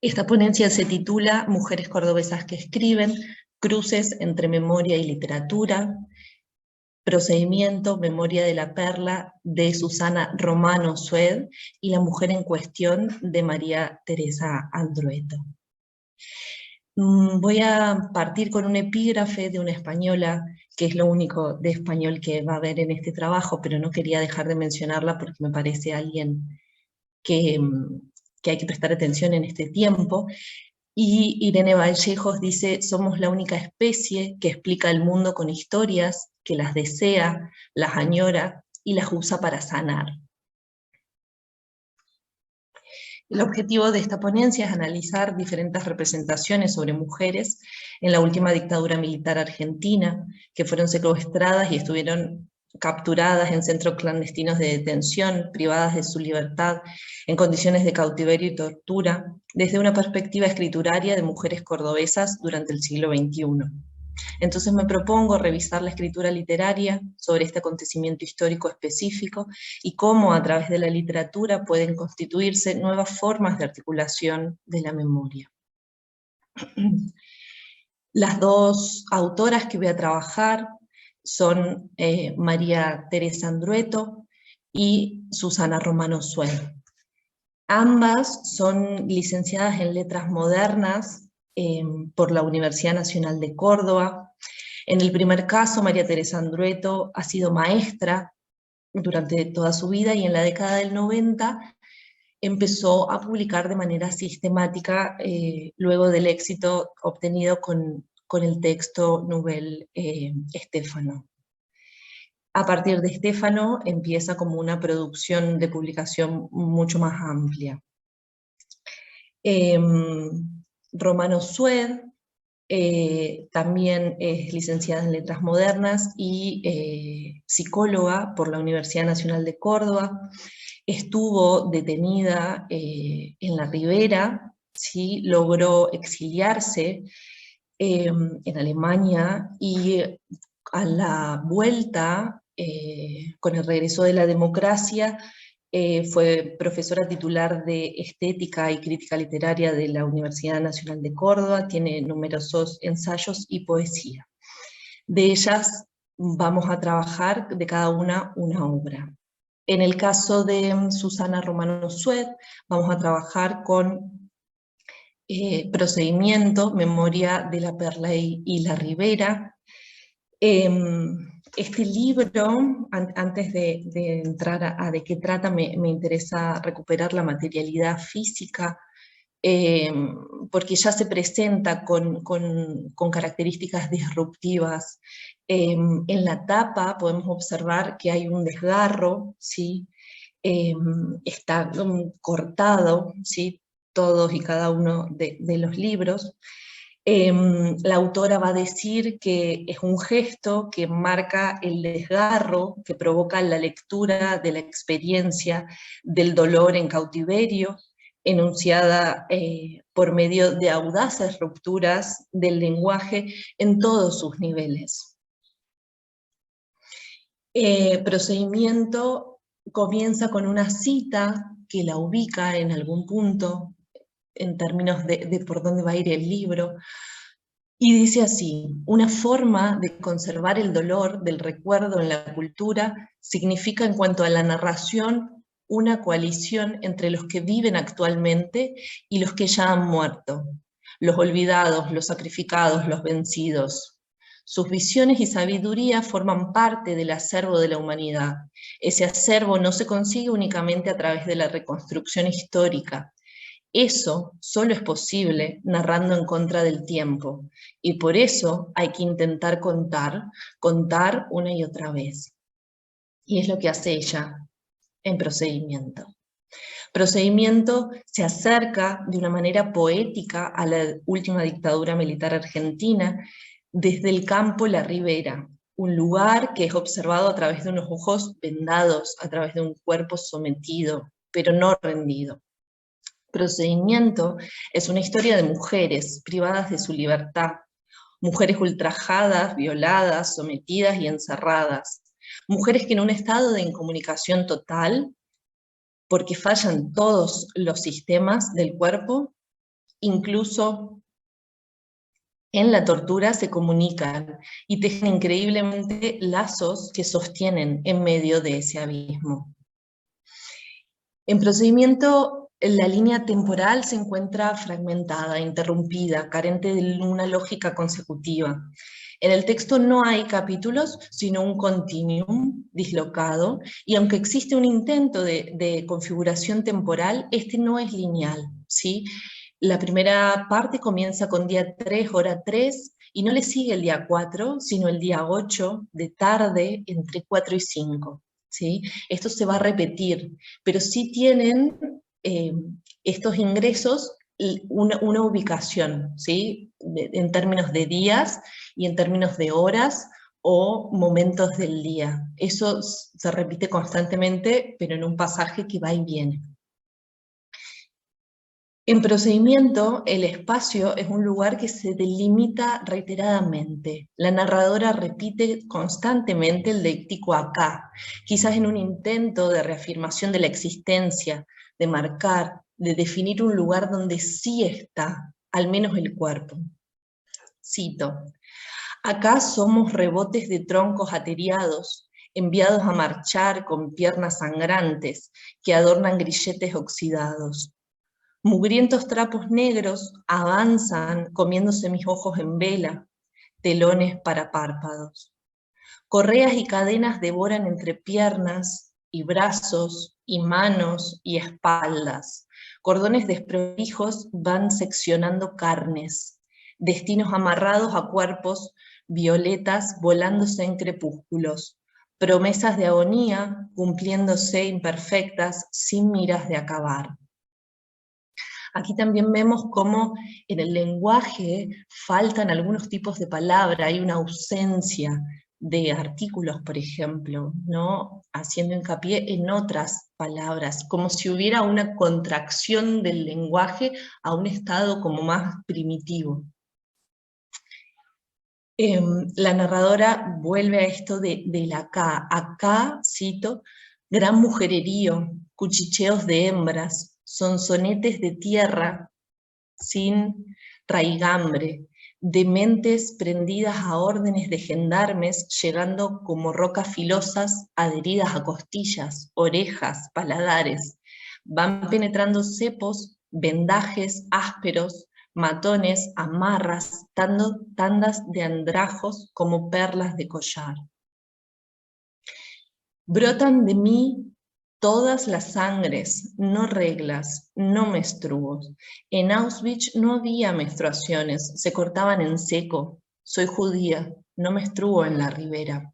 Esta ponencia se titula Mujeres cordobesas que escriben, cruces entre memoria y literatura, procedimiento, memoria de la perla, de Susana Romano Sued, y la mujer en cuestión, de María Teresa Andrueto. Voy a partir con un epígrafe de una española, que es lo único de español que va a haber en este trabajo, pero no quería dejar de mencionarla porque me parece alguien que hay que prestar atención en este tiempo. Y Irene Vallejos dice: somos la única especie que explica el mundo con historias, que las desea, las añora y las usa para sanar. El objetivo de esta ponencia es analizar diferentes representaciones sobre mujeres en la última dictadura militar argentina, que fueron secuestradas y estuvieron capturadas en centros clandestinos de detención, privadas de su libertad, en condiciones de cautiverio y tortura, desde una perspectiva escrituraria de mujeres cordobesas durante el siglo XXI. Entonces me propongo revisar la escritura literaria sobre este acontecimiento histórico específico y cómo a través de la literatura pueden constituirse nuevas formas de articulación de la memoria. Las dos autoras que voy a trabajar son María Teresa Andrueto y Susana Romano Sued. Ambas son licenciadas en Letras Modernas por la Universidad Nacional de Córdoba. En el primer caso, María Teresa Andrueto ha sido maestra durante toda su vida, y en la década del 90 empezó a publicar de manera sistemática luego del éxito obtenido con el texto Nouvelle Estéfano. A partir de Estéfano empieza como una producción de publicación mucho más amplia. Romano Sued también es licenciada en Letras Modernas y psicóloga por la Universidad Nacional de Córdoba. Estuvo detenida en la Ribera, ¿sí? Logró exiliarse en Alemania, y a la vuelta, con el regreso de la democracia, fue profesora titular de Estética y Crítica Literaria de la Universidad Nacional de Córdoba, tiene numerosos ensayos y poesía. De ellas vamos a trabajar de cada una obra. En el caso de Susana Romano Sued, vamos a trabajar con Procedimiento, Memoria de la Perla y la Ribera. Este libro, antes de entrar a de qué trata, me interesa recuperar la materialidad física, porque ya se presenta con características disruptivas. En la tapa podemos observar que hay un desgarro, ¿sí? Está cortado, ¿sí? Todos y cada uno de los libros. La autora va a decir que es un gesto que marca el desgarro, que provoca la lectura de la experiencia del dolor en cautiverio, enunciada por medio de audaces rupturas del lenguaje en todos sus niveles. Procedimiento comienza con una cita que la ubica en algún punto, en términos de por dónde va a ir el libro, y dice así: una forma de conservar el dolor del recuerdo en la cultura significa, en cuanto a la narración, una coalición entre los que viven actualmente y los que ya han muerto, los olvidados, los sacrificados, los vencidos. Sus visiones y sabiduría forman parte del acervo de la humanidad. Ese acervo no se consigue únicamente a través de la reconstrucción histórica. Eso solo es posible narrando en contra del tiempo, y por eso hay que intentar contar una y otra vez. Y es lo que hace ella en Procedimiento. Procedimiento se acerca de una manera poética a la última dictadura militar argentina desde el campo La Ribera, un lugar que es observado a través de unos ojos vendados, a través de un cuerpo sometido, pero no rendido. Procedimiento es una historia de mujeres privadas de su libertad, mujeres ultrajadas, violadas, sometidas y encerradas, mujeres que en un estado de incomunicación total, porque fallan todos los sistemas del cuerpo, incluso en la tortura se comunican y tejen increíblemente lazos que sostienen en medio de ese abismo. En Procedimiento, la línea temporal se encuentra fragmentada, interrumpida, carente de una lógica consecutiva. En el texto no hay capítulos, sino un continuum dislocado, y aunque existe un intento de configuración temporal, este no es lineal, ¿sí? La primera parte comienza con día 3, hora 3, y no le sigue el día 4, sino el día 8, de tarde, entre 4 y 5. ¿Sí? Esto se va a repetir, pero sí tienen estos ingresos una ubicación, ¿sí? En términos de días y en términos de horas o momentos del día. Eso se repite constantemente, pero en un pasaje que va y viene. En Procedimiento, el espacio es un lugar que se delimita reiteradamente. La narradora repite constantemente el deíctico acá, quizás en un intento de reafirmación de la existencia, de marcar, de definir un lugar donde sí está, al menos el cuerpo. Cito: acá somos rebotes de troncos ateriados, enviados a marchar con piernas sangrantes que adornan grilletes oxidados. Mugrientos trapos negros avanzan comiéndose mis ojos en vela, telones para párpados. Correas y cadenas devoran entre piernas y brazos y manos y espaldas. Cordones desprolijos van seccionando carnes, destinos amarrados a cuerpos, violetas volándose en crepúsculos, promesas de agonía cumpliéndose imperfectas sin miras de acabar. Aquí también vemos cómo en el lenguaje faltan algunos tipos de palabra, hay una ausencia de artículos, por ejemplo, ¿no? Haciendo hincapié en otras palabras, como si hubiera una contracción del lenguaje a un estado como más primitivo. La narradora vuelve a esto del acá. Acá, cito, gran mujererío, cuchicheos de hembras, sonsonetes de tierra sin raigambre, de mentes prendidas a órdenes de gendarmes, llegando como rocas filosas adheridas a costillas, orejas, paladares. Van penetrando cepos, vendajes ásperos, matones, amarras, tandas de andrajos como perlas de collar. Brotan de mí todas las sangres, no reglas, no menstruos. En Auschwitz no había menstruaciones, se cortaban en seco. Soy judía, no menstruo en la ribera.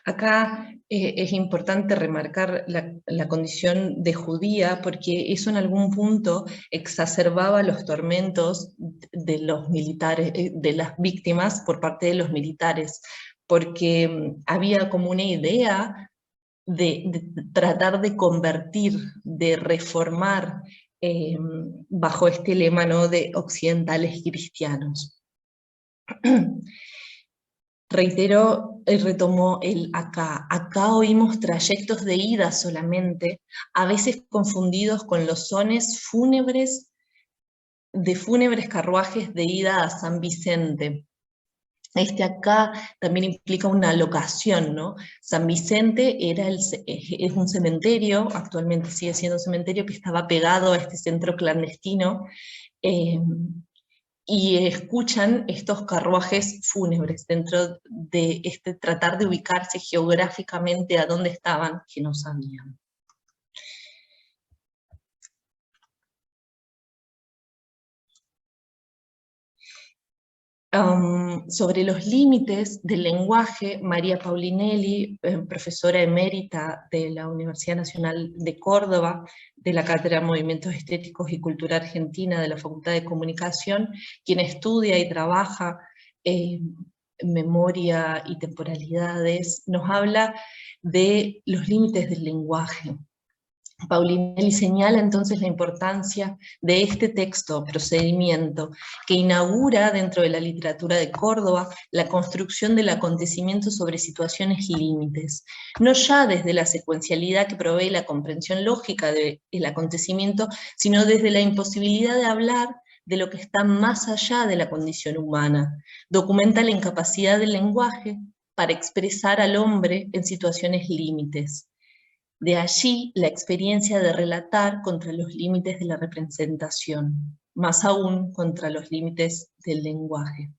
Acá es importante remarcar la condición de judía porque eso en algún punto exacerbaba los tormentos de los militares, de las víctimas por parte de los militares, porque había como una idea de tratar de convertir, de reformar bajo este lema, ¿no?, de occidentales cristianos. Reitero, retomó el acá. Acá oímos trayectos de ida solamente, a veces confundidos con los sones fúnebres de fúnebres carruajes de ida a San Vicente. Este acá también implica una locación, ¿no? San Vicente es un cementerio, actualmente sigue siendo un cementerio que estaba pegado a este centro clandestino, y escuchan estos carruajes fúnebres dentro de tratar de ubicarse geográficamente a dónde estaban, que no sabían. Sobre los límites del lenguaje, María Paulinelli, profesora emérita de la Universidad Nacional de Córdoba, de la Cátedra de Movimientos Estéticos y Cultura Argentina de la Facultad de Comunicación, quien estudia y trabaja memoria y temporalidades, nos habla de los límites del lenguaje. Paulinelli señala entonces la importancia de este texto, procedimiento, que inaugura dentro de la literatura de Córdoba la construcción del acontecimiento sobre situaciones límites, no ya desde la secuencialidad que provee la comprensión lógica del acontecimiento, sino desde la imposibilidad de hablar de lo que está más allá de la condición humana. Documenta la incapacidad del lenguaje para expresar al hombre en situaciones límites. De allí la experiencia de relatar contra los límites de la representación, más aún contra los límites del lenguaje.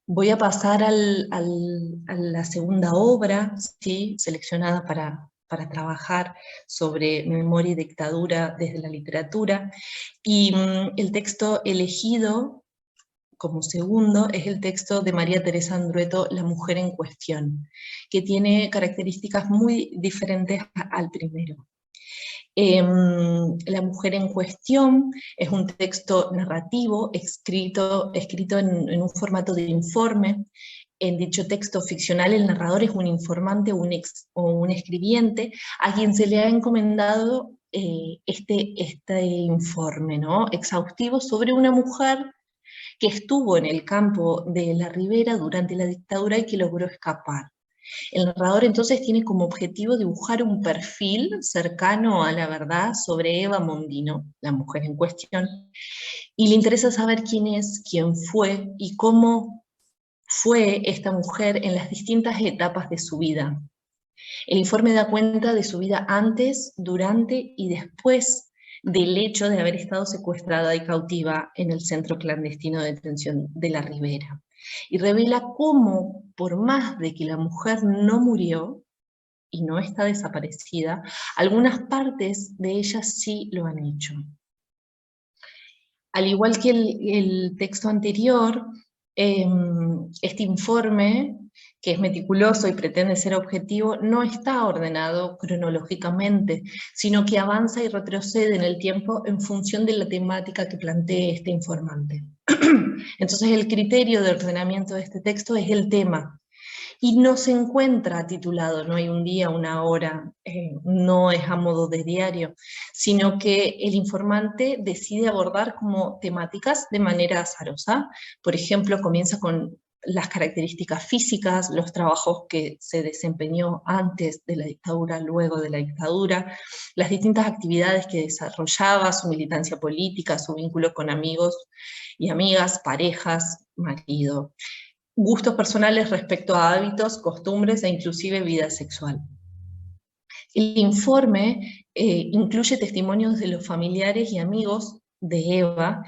Voy a pasar a la segunda obra, ¿sí?, seleccionada para trabajar sobre memoria y dictadura desde la literatura, y el texto elegido como segundo es el texto de María Teresa Andrueto, La mujer en cuestión, que tiene características muy diferentes al primero. La mujer en cuestión es un texto narrativo escrito en un formato de informe. En dicho texto ficcional el narrador es un informante o un escribiente a quien se le ha encomendado este informe, ¿no?, exhaustivo sobre una mujer que estuvo en el campo de la Ribera durante la dictadura y que logró escapar. El narrador entonces tiene como objetivo dibujar un perfil cercano a la verdad sobre Eva Mondino, la mujer en cuestión, y le interesa saber quién es, quién fue y cómo fue esta mujer en las distintas etapas de su vida. El informe da cuenta de su vida antes, durante y después del hecho de haber estado secuestrada y cautiva en el centro clandestino de detención de la Ribera. Y revela cómo, por más de que la mujer no murió y no está desaparecida, algunas partes de ella sí lo han hecho. Al igual que el texto anterior, este informe, que es meticuloso y pretende ser objetivo, no está ordenado cronológicamente, sino que avanza y retrocede en el tiempo en función de la temática que plantee este informante. Entonces el criterio de ordenamiento de este texto es el tema, y no se encuentra titulado, no hay un día, una hora, no es a modo de diario, sino que el informante decide abordar como temáticas de manera azarosa. Por ejemplo, comienza con las características físicas, los trabajos que se desempeñó antes de la dictadura, luego de la dictadura, las distintas actividades que desarrollaba, su militancia política, su vínculo con amigos y amigas, parejas, marido, gustos personales respecto a hábitos, costumbres e inclusive vida sexual. El informe incluye testimonios de los familiares y amigos de Eva,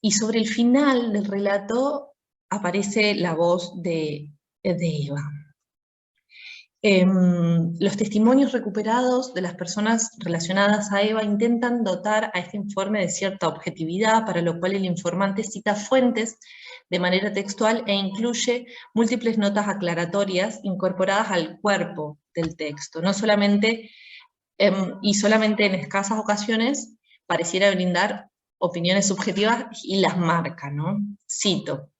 y sobre el final del relato aparece la voz de Eva. Los testimonios recuperados de las personas relacionadas a Eva intentan dotar a este informe de cierta objetividad, para lo cual el informante cita fuentes de manera textual e incluye múltiples notas aclaratorias incorporadas al cuerpo del texto, no solamente, y solamente en escasas ocasiones pareciera brindar opiniones subjetivas y las marca, ¿no? Cito: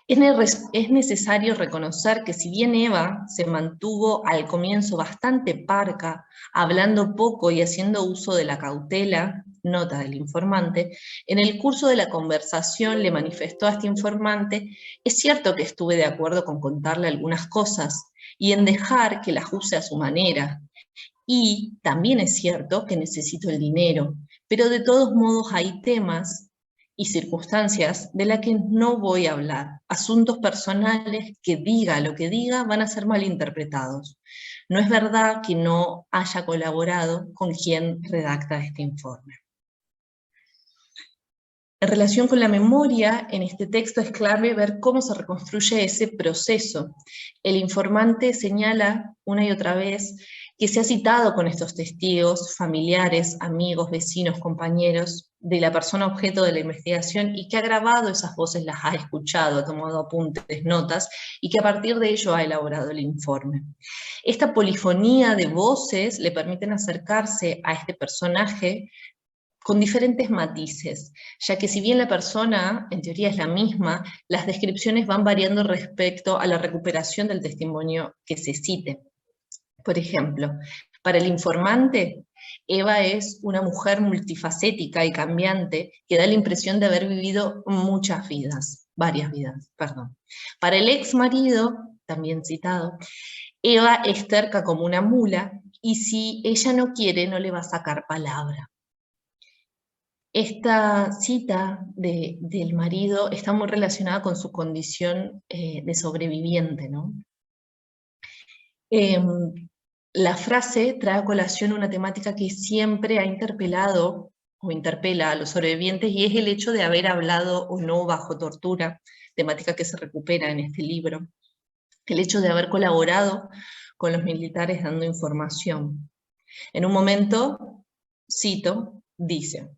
es necesario reconocer que si bien Eva se mantuvo al comienzo bastante parca, hablando poco y haciendo uso de la cautela, nota del informante, en el curso de la conversación le manifestó a este informante: es cierto que estuve de acuerdo con contarle algunas cosas y en dejar que las use a su manera. Y también es cierto que necesito el dinero, pero de todos modos hay temas y circunstancias de las que no voy a hablar. Asuntos personales que diga lo que diga van a ser malinterpretados. No es verdad que no haya colaborado con quien redacta este informe. En relación con la memoria, en este texto es clave ver cómo se reconstruye ese proceso. El informante señala una y otra vez que se ha citado con estos testigos, familiares, amigos, vecinos, compañeros de la persona objeto de la investigación, y que ha grabado esas voces, las ha escuchado, ha tomado apuntes, notas, y que a partir de ello ha elaborado el informe. Esta polifonía de voces le permiten acercarse a este personaje con diferentes matices, ya que si bien la persona en teoría es la misma, las descripciones van variando respecto a la recuperación del testimonio que se cite. Por ejemplo, para el informante, Eva es una mujer multifacética y cambiante que da la impresión de haber vivido muchas vidas, varias vidas, perdón. Para el ex marido, también citado, Eva es terca como una mula y si ella no quiere no le va a sacar palabra. Esta cita del marido está muy relacionada con su condición de sobreviviente, ¿no? La frase trae a colación una temática que siempre ha interpelado o interpela a los sobrevivientes, y es el hecho de haber hablado o no bajo tortura, temática que se recupera en este libro. El hecho de haber colaborado con los militares dando información. En un momento, cito, dice: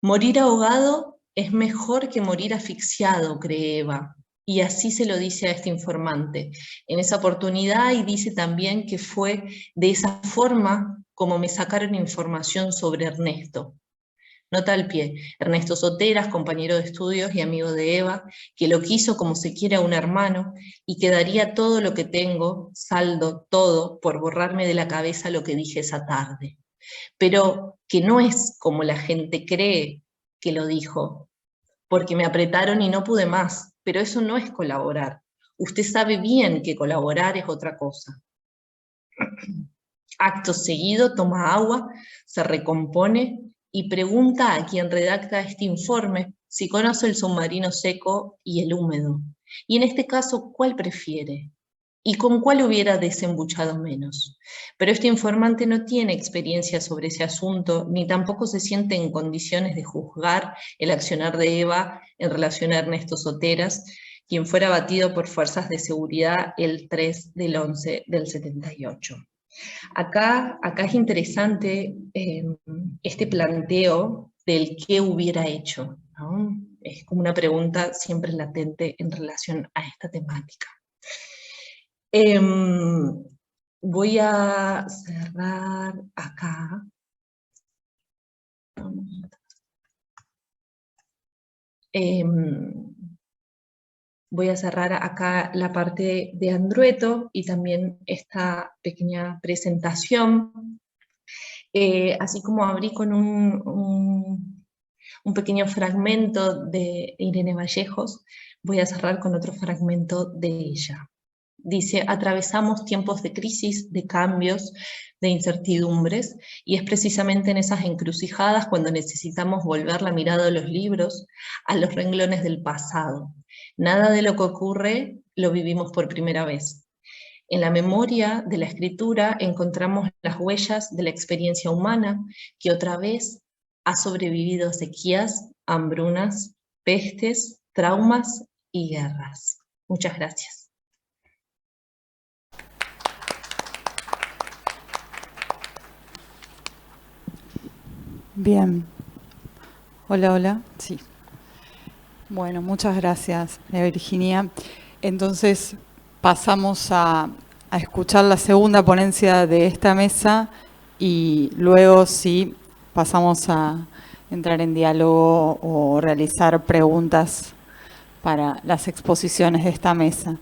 morir ahogado es mejor que morir asfixiado, cree Eva. Y así se lo dice a este informante en esa oportunidad, y dice también que fue de esa forma como me sacaron información sobre Ernesto. Nota al pie: Ernesto Soteras, compañero de estudios y amigo de Eva, que lo quiso como se quiere a un hermano, y que daría todo lo que tengo, saldo todo, por borrarme de la cabeza lo que dije esa tarde. Pero que no es como la gente cree que lo dijo, porque me apretaron y no pude más, pero eso no es colaborar. Usted sabe bien que colaborar es otra cosa. Acto seguido toma agua, se recompone y pregunta a quien redacta este informe si conoce el submarino seco y el húmedo, y en este caso, ¿cuál prefiere? ¿Y con cuál hubiera desembuchado menos? Pero este informante no tiene experiencia sobre ese asunto, ni tampoco se siente en condiciones de juzgar el accionar de Eva en relación a Ernesto Soteras, quien fuera abatido por fuerzas de seguridad el 3 del 11 del 78. Acá es interesante este planteo del qué hubiera hecho, ¿no? Es como una pregunta siempre latente en relación a esta temática. Voy a cerrar acá. Voy a cerrar acá la parte de Andrueto y también esta pequeña presentación. Así como abrí con un un pequeño fragmento de Irene Vallejos, voy a cerrar con otro fragmento de ella. Dice: atravesamos tiempos de crisis, de cambios, de incertidumbres, y es precisamente en esas encrucijadas cuando necesitamos volver la mirada a los libros, a los renglones del pasado. Nada de lo que ocurre lo vivimos por primera vez. En la memoria de la escritura encontramos las huellas de la experiencia humana que otra vez ha sobrevivido sequías, hambrunas, pestes, traumas y guerras. Muchas gracias. Bien. Hola, hola. Sí. Bueno, muchas gracias, Virginia. Entonces, pasamos a escuchar la segunda ponencia de esta mesa y luego sí pasamos a entrar en diálogo o realizar preguntas para las exposiciones de esta mesa.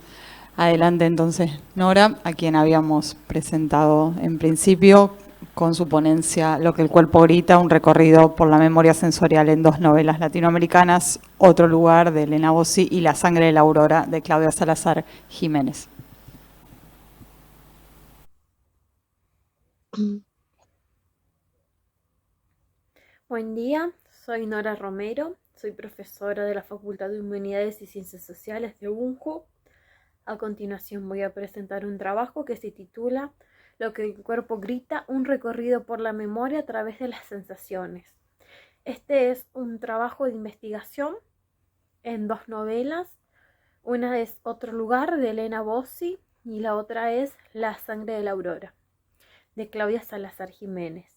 Adelante entonces Nora, a quien habíamos presentado en principio con su ponencia Lo que el cuerpo grita, un recorrido por la memoria sensorial en 2 novelas latinoamericanas, Otro lugar de Elena Bossi y La sangre de la aurora de Claudia Salazar Jiménez. Buen día, soy Nora Romero, soy profesora de la Facultad de Humanidades y Ciencias Sociales de UNJU. A continuación voy a presentar un trabajo que se titula Lo que el cuerpo grita, un recorrido por la memoria a través de las sensaciones. Este es un trabajo de investigación en 2 novelas. Una es Otro lugar de Elena Bossi y la otra es La sangre de la aurora de Claudia Salazar Jiménez.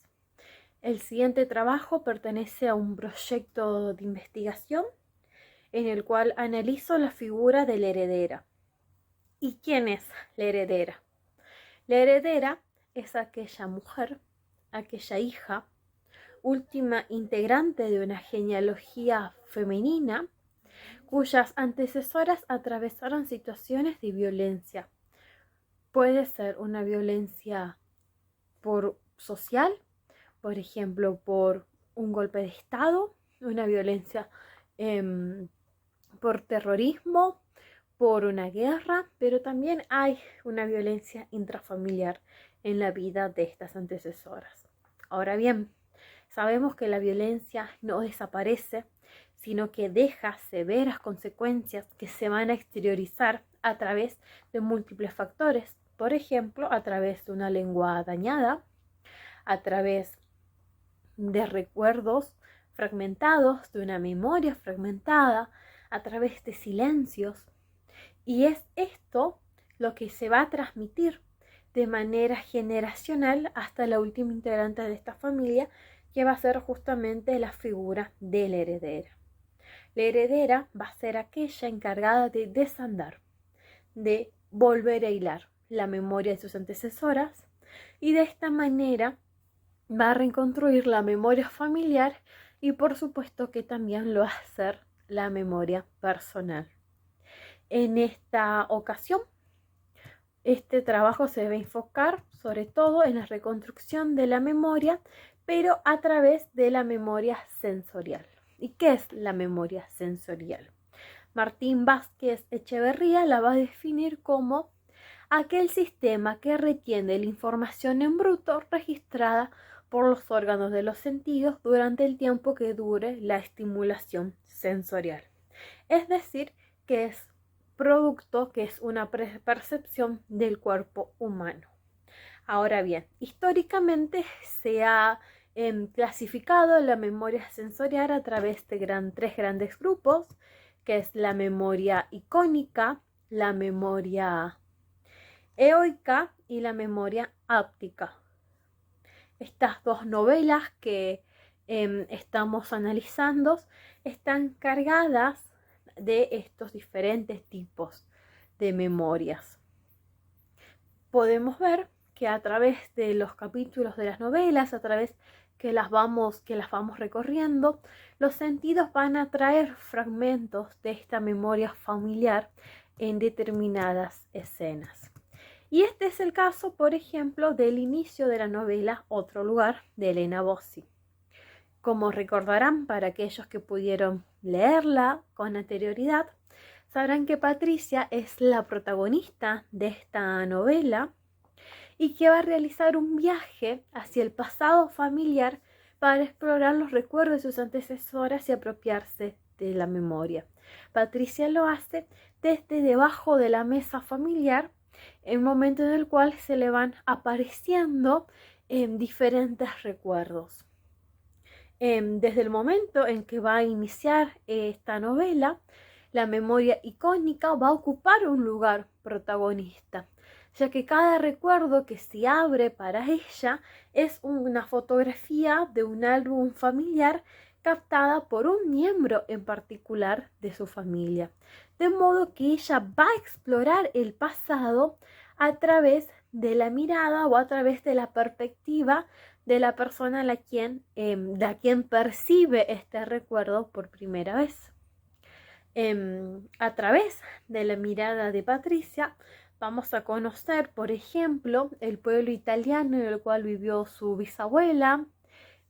El siguiente trabajo pertenece a un proyecto de investigación en el cual analizo la figura de la heredera. ¿Y quién es la heredera? La heredera es aquella mujer, aquella hija, última integrante de una genealogía femenina, cuyas antecesoras atravesaron situaciones de violencia. Puede ser una violencia social, por ejemplo, por un golpe de Estado, una violencia por terrorismo, por una guerra, pero también hay una violencia intrafamiliar en la vida de estas antecesoras. Ahora bien, sabemos que la violencia no desaparece, sino que deja severas consecuencias que se van a exteriorizar a través de múltiples factores, por ejemplo, a través de una lengua dañada, a través de recuerdos fragmentados, de una memoria fragmentada, a través de silencios. Y es esto lo que se va a transmitir de manera generacional hasta la última integrante de esta familia, que va a ser justamente la figura de la heredera. La heredera va a ser aquella encargada de desandar, de volver a hilar la memoria de sus antecesoras, y de esta manera va a reconstruir la memoria familiar y por supuesto que también lo va a hacer la memoria personal. En esta ocasión, este trabajo se debe enfocar sobre todo en la reconstrucción de la memoria, pero a través de la memoria sensorial. ¿Y qué es la memoria sensorial? Martín Vázquez Echeverría la va a definir como aquel sistema que retiene la información en bruto registrada por los órganos de los sentidos durante el tiempo que dure la estimulación sensorial. Es decir, que es producto, que es una percepción del cuerpo humano. Ahora bien, históricamente se ha clasificado la memoria sensorial a través de 3 grandes grupos, que es la memoria icónica, la memoria eoica y la memoria áptica. Estas 2 novelas que estamos analizando están cargadas de estos diferentes tipos de memorias. Podemos ver que a través de los capítulos de las novelas, a través que las vamos recorriendo, los sentidos van a traer fragmentos de esta memoria familiar en determinadas escenas. Y este es el caso, por ejemplo, del inicio de la novela Otro lugar de Elena Bossi. Como recordarán, para aquellos que pudieron leerla con anterioridad, sabrán que Patricia es la protagonista de esta novela y que va a realizar un viaje hacia el pasado familiar para explorar los recuerdos de sus antecesoras y apropiarse de la memoria. Patricia lo hace desde debajo de la mesa familiar, en un momento en el cual se le van apareciendo diferentes recuerdos. Desde el momento en que va a iniciar esta novela, la memoria icónica va a ocupar un lugar protagonista, ya que cada recuerdo que se abre para ella es una fotografía de un álbum familiar captada por un miembro en particular de su familia, de modo que ella va a explorar el pasado a través de la mirada o a través de la perspectiva de la persona de quien percibe este recuerdo por primera vez. A través de la mirada de Patricia vamos a conocer, por ejemplo, el pueblo italiano en el cual vivió su bisabuela.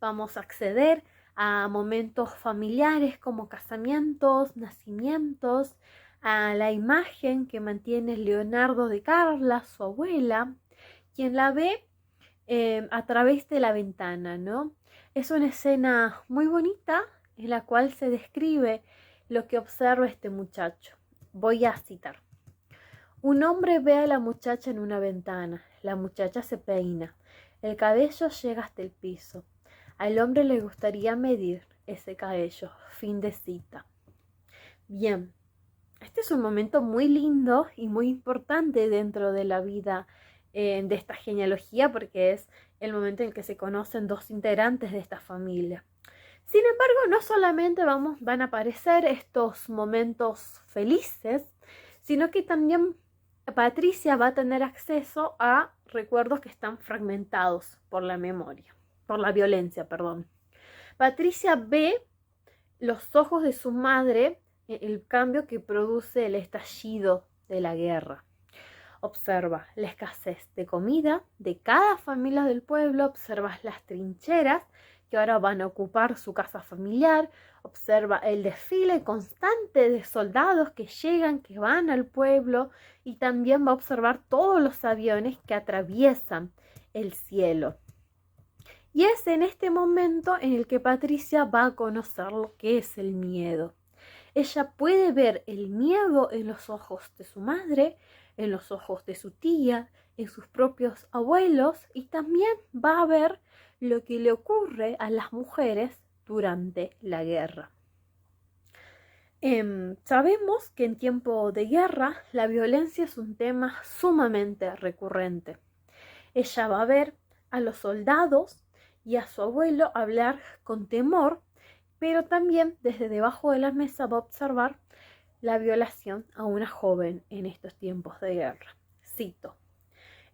Vamos a acceder a momentos familiares como casamientos, nacimientos, a la imagen que mantiene Leonardo de Carla, su abuela, quien la ve a través de la ventana, ¿no? Es una escena muy bonita en la cual se describe lo que observa este muchacho. Voy a citar. Un hombre ve a la muchacha en una ventana. La muchacha se peina. El cabello llega hasta el piso. Al hombre le gustaría medir ese cabello. Fin de cita. Bien, este es un momento muy lindo y muy importante dentro de la vida de esta genealogía, porque es el momento en que se conocen dos integrantes de esta familia. Sin embargo, no solamente van a aparecer estos momentos felices, sino que también Patricia va a tener acceso a recuerdos que están fragmentados por la violencia. Patricia ve los ojos de su madre, el cambio que produce el estallido de la guerra. Observa la escasez de comida de cada familia del pueblo, observa las trincheras que ahora van a ocupar su casa familiar, observa el desfile constante de soldados que llegan, que van al pueblo, y también va a observar todos los aviones que atraviesan el cielo. Y es en este momento en el que Patricia va a conocer lo que es el miedo. Ella puede ver el miedo en los ojos de su madre, en los ojos de su tía, en sus propios abuelos, y también va a ver lo que le ocurre a las mujeres durante la guerra. Sabemos que en tiempo de guerra la violencia es un tema sumamente recurrente. Ella va a ver a los soldados y a su abuelo hablar con temor, pero también desde debajo de la mesa va a observar la violación a una joven en estos tiempos de guerra. Cito: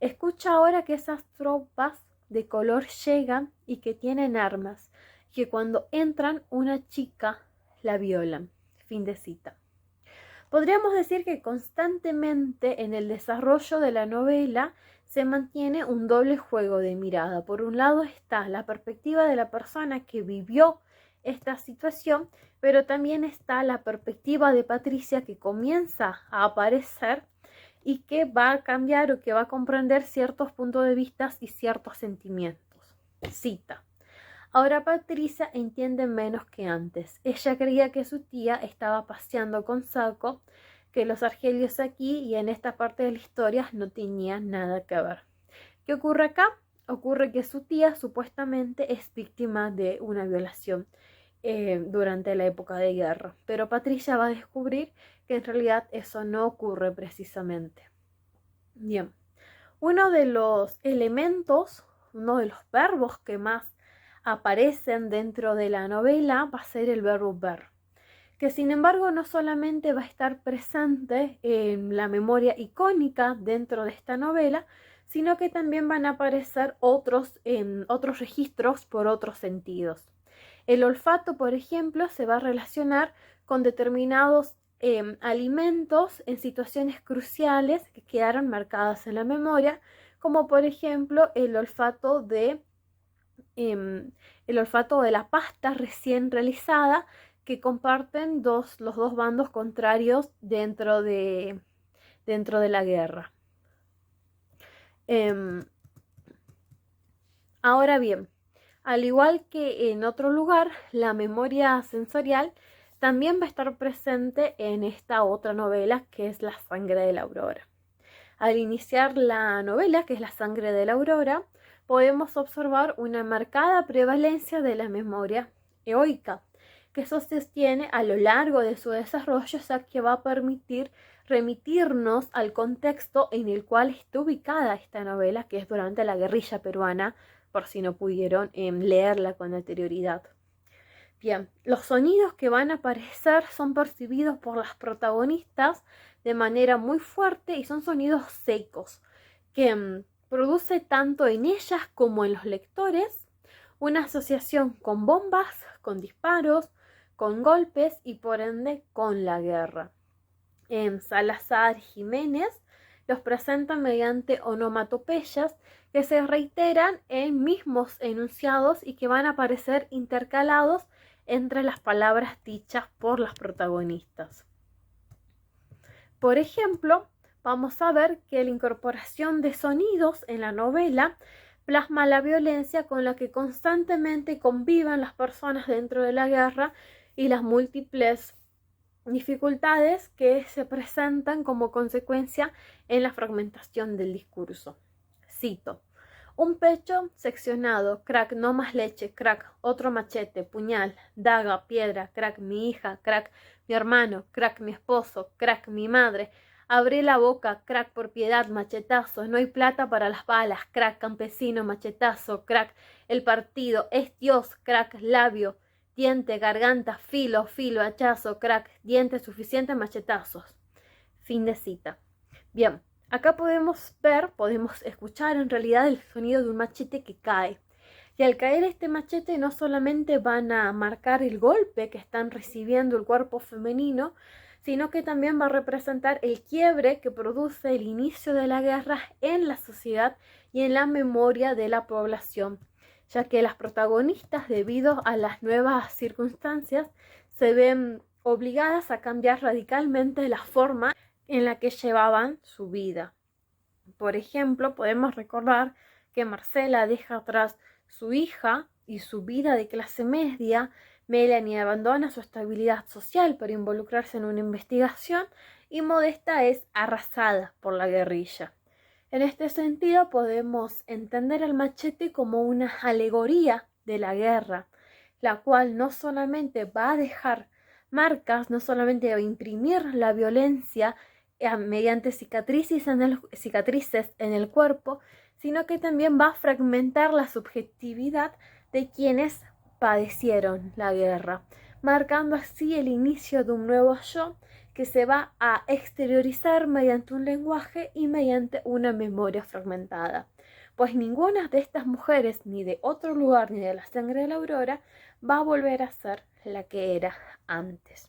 escucha ahora que esas tropas de color llegan y que tienen armas, que cuando entran una chica la violan. Fin de cita. Podríamos decir que constantemente en el desarrollo de la novela se mantiene un doble juego de mirada. Por un lado está la perspectiva de la persona que vivió esta situación, pero también está la perspectiva de Patricia, que comienza a aparecer y que va a cambiar o que va a comprender ciertos puntos de vista y ciertos sentimientos. Cita: ahora Patricia entiende menos que antes. Ella creía que su tía estaba paseando con saco, que los argelios aquí y en esta parte de la historia no tenían nada que ver. ¿Qué ocurre acá? Ocurre que su tía supuestamente es víctima de una violación durante la época de guerra, pero Patricia va a descubrir que en realidad eso no ocurre precisamente. Bien, uno de los elementos, uno de los verbos que más aparecen dentro de la novela va a ser el verbo ver, que sin embargo no solamente va a estar presente en la memoria icónica dentro de esta novela, sino que también van a aparecer otros registros por otros sentidos. El olfato, por ejemplo, se va a relacionar con determinados alimentos en situaciones cruciales que quedaron marcadas en la memoria, como por ejemplo el olfato de el olfato de la pasta recién realizada que comparten los dos bandos contrarios dentro de la guerra. Ahora bien, al igual que en otro lugar, la memoria sensorial también va a estar presente en esta otra novela que es La sangre de la aurora. Al iniciar la novela, que es La sangre de la aurora, podemos observar una marcada prevalencia de la memoria eoica, que se sostiene a lo largo de su desarrollo, ya que va a permitir remitirnos al contexto en el cual está ubicada esta novela, que es durante la guerrilla peruana, por si no pudieron leerla con anterioridad. Bien, los sonidos que van a aparecer son percibidos por las protagonistas de manera muy fuerte y son sonidos secos, que produce tanto en ellas como en los lectores una asociación con bombas, con disparos, con golpes y por ende con la guerra. Salazar Jiménez los presenta mediante onomatopeyas que se reiteran en mismos enunciados y que van a aparecer intercalados entre las palabras dichas por las protagonistas. Por ejemplo, vamos a ver que la incorporación de sonidos en la novela plasma la violencia con la que constantemente conviven las personas dentro de la guerra y las múltiples dificultades que se presentan como consecuencia en la fragmentación del discurso. Cito: un pecho seccionado, crack, no más leche, crack, otro machete, puñal, daga, piedra, crack, mi hija, crack, mi hermano, crack, mi esposo, crack, mi madre. Abrí la boca, crack, por piedad, machetazo, no hay plata para las balas, crack, campesino, machetazo, crack, el partido, es Dios, crack, labio, diente, garganta, filo, hachazo, crack, diente, suficiente, machetazos. Fin de cita. Bien, acá podemos escuchar en realidad el sonido de un machete que cae. Y al caer este machete no solamente van a marcar el golpe que están recibiendo el cuerpo femenino, sino que también va a representar el quiebre que produce el inicio de la guerra en la sociedad y en la memoria de la población, ya que las protagonistas, debido a las nuevas circunstancias, se ven obligadas a cambiar radicalmente la forma en la que llevaban su vida. Por ejemplo, podemos recordar que Marcela deja atrás su hija y su vida de clase media. Melanie abandona su estabilidad social para involucrarse en una investigación y Modesta es arrasada por la guerrilla. En este sentido podemos entender el machete como una alegoría de la guerra, la cual no solamente va a dejar marcas, no solamente va a imprimir la violencia mediante cicatrices en el cuerpo, sino que también va a fragmentar la subjetividad de quienes padecieron la guerra, marcando así el inicio de un nuevo yo que se va a exteriorizar mediante un lenguaje y mediante una memoria fragmentada. Pues ninguna de estas mujeres, ni de otro lugar, ni de la sangre de la aurora, va a volver a ser la que era antes.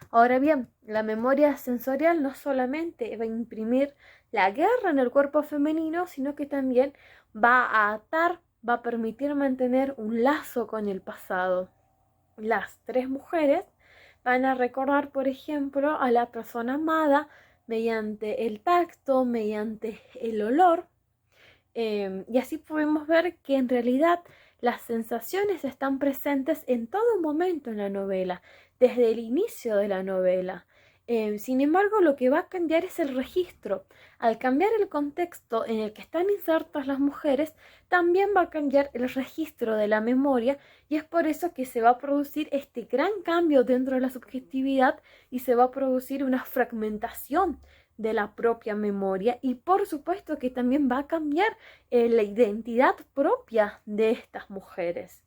Ahora bien, la memoria sensorial no solamente va a imprimir la guerra en el cuerpo femenino, sino que también va a atar, va a permitir mantener un lazo con el pasado. Las tres mujeres van a recordar, por ejemplo, a la persona amada mediante el tacto, mediante el olor, y así podemos ver que en realidad las sensaciones están presentes en todo momento en la novela, desde el inicio de la novela. Sin embargo, lo que va a cambiar es el registro. Al cambiar el contexto en el que están insertas las mujeres, también va a cambiar el registro de la memoria, y es por eso que se va a producir este gran cambio dentro de la subjetividad y se va a producir una fragmentación de la propia memoria, y por supuesto que también va a cambiar la identidad propia de estas mujeres.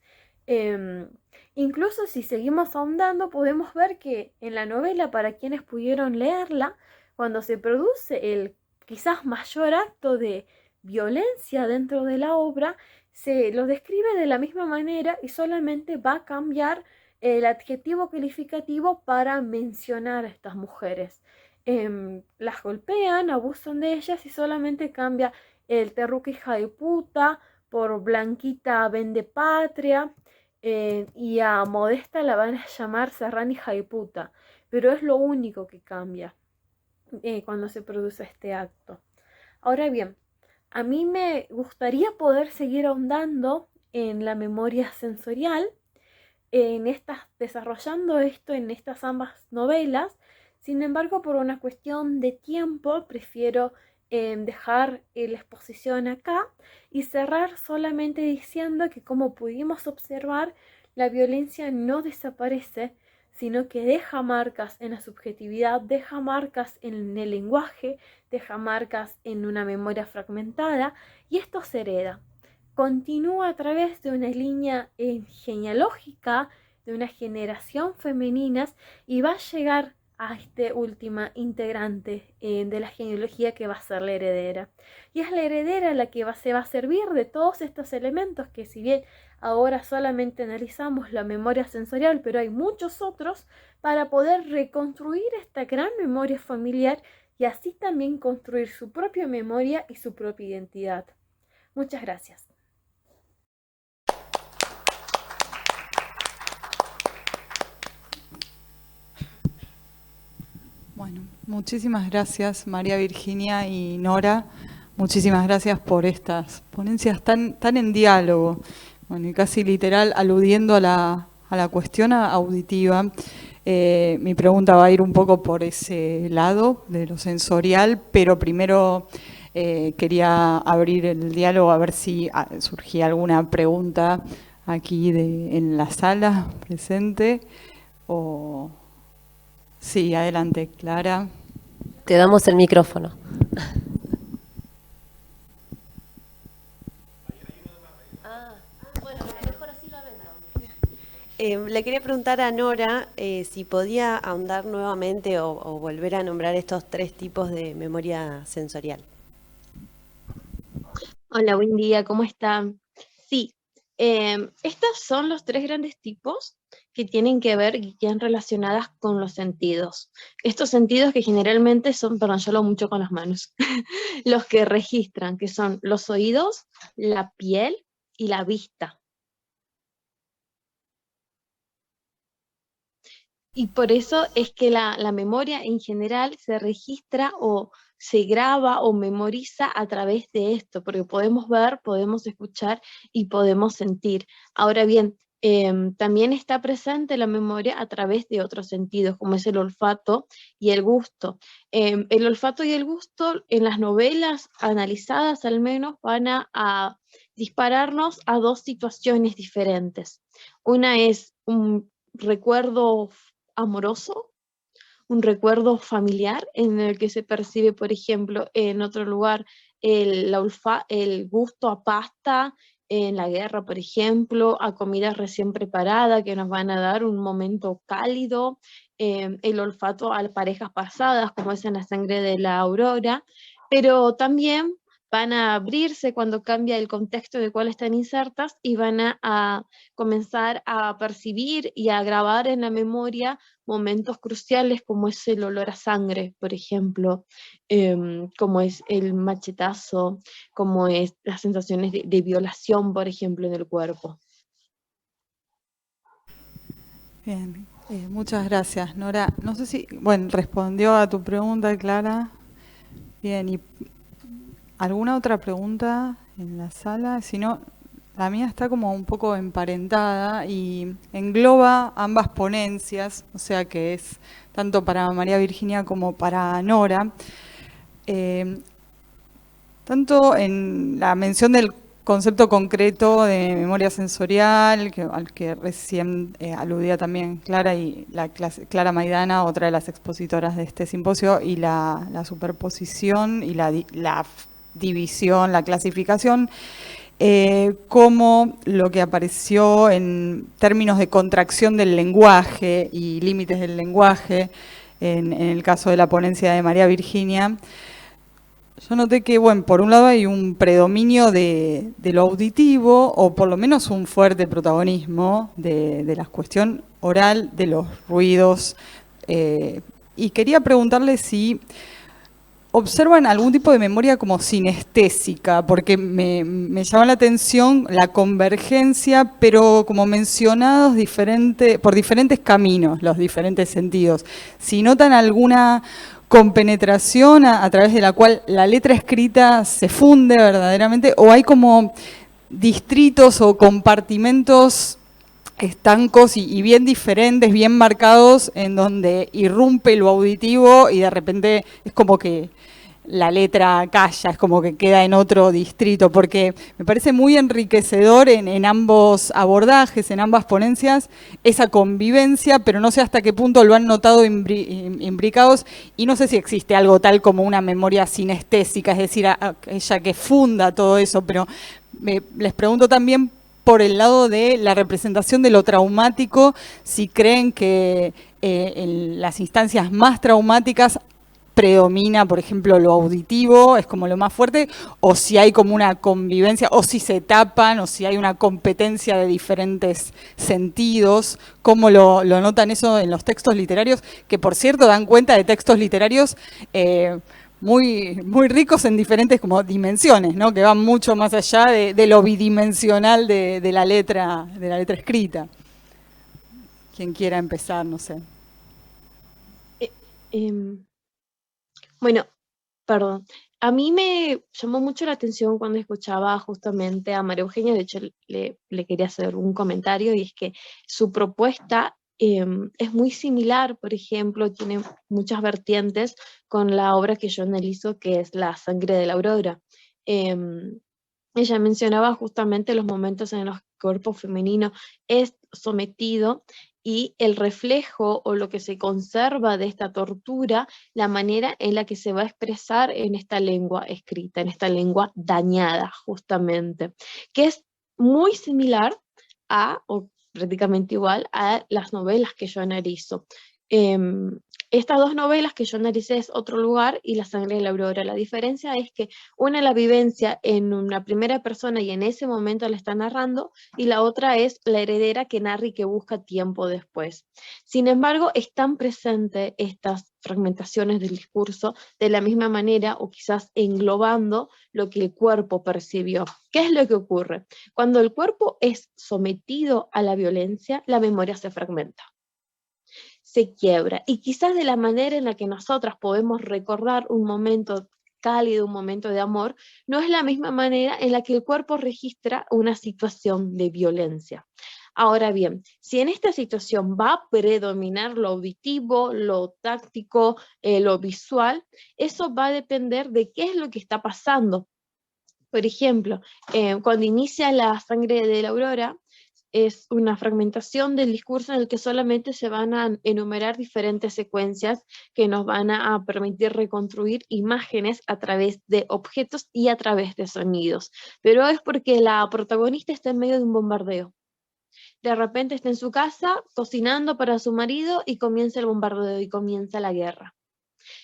Incluso si seguimos ahondando, podemos ver que en la novela, para quienes pudieron leerla, cuando se produce el quizás mayor acto de violencia dentro de la obra, se lo describe de la misma manera y solamente va a cambiar el adjetivo calificativo para mencionar a estas mujeres. Las golpean, abusan de ellas y solamente cambia el terruca hija de puta por Blanquita vende patria, y a Modesta la van a llamar serrana hija de puta, pero es lo único que cambia cuando se produce este acto. Ahora bien, a mí me gustaría poder seguir ahondando en la memoria sensorial, desarrollando esto en estas ambas novelas. Sin embargo, por una cuestión de tiempo, prefiero dejar la exposición acá y cerrar solamente diciendo que, como pudimos observar, la violencia no desaparece, sino que deja marcas en la subjetividad, deja marcas en el lenguaje, deja marcas en una memoria fragmentada, y esto se hereda. Continúa a través de una línea genealógica de una generación femeninas y va a llegar a esta última integrante de la genealogía, que va a ser la heredera. Y es la heredera la que se va a servir de todos estos elementos que, si bien ahora solamente analizamos la memoria sensorial, pero hay muchos otros, para poder reconstruir esta gran memoria familiar y así también construir su propia memoria y su propia identidad. Muchas gracias. Bueno, muchísimas gracias María Virginia y Nora. Muchísimas gracias por estas ponencias tan en diálogo, bueno, y casi literal aludiendo a la cuestión auditiva. Mi pregunta va a ir un poco por ese lado de lo sensorial, pero primero quería abrir el diálogo a ver si surgía alguna pregunta aquí en la sala presente. Sí, adelante, Clara. Te damos el micrófono. Le quería preguntar a Nora si podía ahondar nuevamente o volver a nombrar estos 3 tipos de memoria sensorial. Hola, buen día, ¿cómo están? Sí, estos son los 3 grandes tipos que tienen que ver y quedan relacionadas con los sentidos. Estos sentidos que generalmente son, perdón, yo hablo mucho con las manos, los que registran, que son los oídos, la piel y la vista. Y por eso es que la memoria en general se registra o se graba o memoriza a través de esto, porque podemos ver, podemos escuchar y podemos sentir. Ahora bien, también está presente la memoria a través de otros sentidos, como es el olfato y el gusto. El olfato y el gusto en las novelas analizadas al menos van a dispararnos a 2 situaciones diferentes. Una es un recuerdo amoroso, un recuerdo familiar en el que se percibe, por ejemplo, en otro lugar el gusto a pasta en la guerra, por ejemplo, a comida recién preparada que nos van a dar un momento cálido, el olfato a parejas pasadas, como es en La sangre de la aurora, pero también van a abrirse cuando cambia el contexto de cuál están insertas y van a comenzar a percibir y a grabar en la memoria momentos cruciales, como es el olor a sangre, por ejemplo, como es el machetazo, como es las sensaciones de violación, por ejemplo, en el cuerpo. Bien, muchas gracias, Nora. No sé si, bueno, respondió a tu pregunta, Clara. Bien, ¿y alguna otra pregunta en la sala? Si no, la mía está como un poco emparentada y engloba ambas ponencias, o sea que es tanto para María Virginia como para Nora. Tanto en la mención del concepto concreto de memoria sensorial, al que recién aludía también Clara, y Clara Maidana, otra de las expositoras de este simposio, y la superposición y la división, la clasificación, como lo que apareció en términos de contracción del lenguaje y límites del lenguaje, en el caso de la ponencia de María Virginia. Yo noté que, bueno, por un lado hay un predominio de lo auditivo, o por lo menos un fuerte protagonismo de la cuestión oral, de los ruidos. Y quería preguntarle si observan algún tipo de memoria como sinestésica, porque me llama la atención la convergencia, pero como mencionados por diferentes caminos, los diferentes sentidos. Si notan alguna compenetración a través de la cual la letra escrita se funde verdaderamente, o hay como distritos o compartimentos estancos y bien diferentes, bien marcados, en donde irrumpe lo auditivo y de repente es como que la letra calla, es como que queda en otro distrito, porque me parece muy enriquecedor en ambos abordajes, en ambas ponencias, esa convivencia, pero no sé hasta qué punto lo han notado imbricados, y no sé si existe algo tal como una memoria sinestésica, es decir, ella que funda todo eso, pero les pregunto también por el lado de la representación de lo traumático, si creen que en las instancias más traumáticas predomina, por ejemplo, lo auditivo, es como lo más fuerte, o si hay como una convivencia, o si se tapan, o si hay una competencia de diferentes sentidos. ¿Cómo lo notan eso en los textos literarios? Que, por cierto, dan cuenta de textos literarios muy, muy ricos en diferentes como dimensiones, ¿no? Que van mucho más allá de lo bidimensional de la letra escrita. Quien quiera empezar, no sé. Bueno, perdón. A mí me llamó mucho la atención cuando escuchaba justamente a María Eugenia, de hecho le quería hacer un comentario, y es que su propuesta es muy similar, por ejemplo, tiene muchas vertientes con la obra que yo analizo, que es La sangre de la aurora. Ella mencionaba justamente los momentos en los que el cuerpo femenino es sometido y el reflejo o lo que se conserva de esta tortura, la manera en la que se va a expresar en esta lengua escrita, en esta lengua dañada justamente, que es muy similar o prácticamente igual a las novelas que yo analizo. Estas dos novelas que yo analicé es Otro lugar y La sangre de la aurora. La diferencia es que una la vivencia en una primera persona y en ese momento la está narrando, y la otra es la heredera que narra y que busca tiempo después. Sin embargo, están presentes estas fragmentaciones del discurso de la misma manera, o quizás englobando lo que el cuerpo percibió. ¿Qué es lo que ocurre? Cuando el cuerpo es sometido a la violencia, la memoria se fragmenta, se quiebra, y quizás de la manera en la que nosotras podemos recordar un momento cálido, un momento de amor, no es la misma manera en la que el cuerpo registra una situación de violencia. Ahora bien, si en esta situación va a predominar lo auditivo, lo táctico, lo visual, eso va a depender de qué es lo que está pasando. Por ejemplo, cuando inicia La sangre de la aurora, es una fragmentación del discurso en el que solamente se van a enumerar diferentes secuencias que nos van a permitir reconstruir imágenes a través de objetos y a través de sonidos. Pero es porque la protagonista está en medio de un bombardeo. De repente está en su casa cocinando para su marido y comienza el bombardeo y comienza la guerra.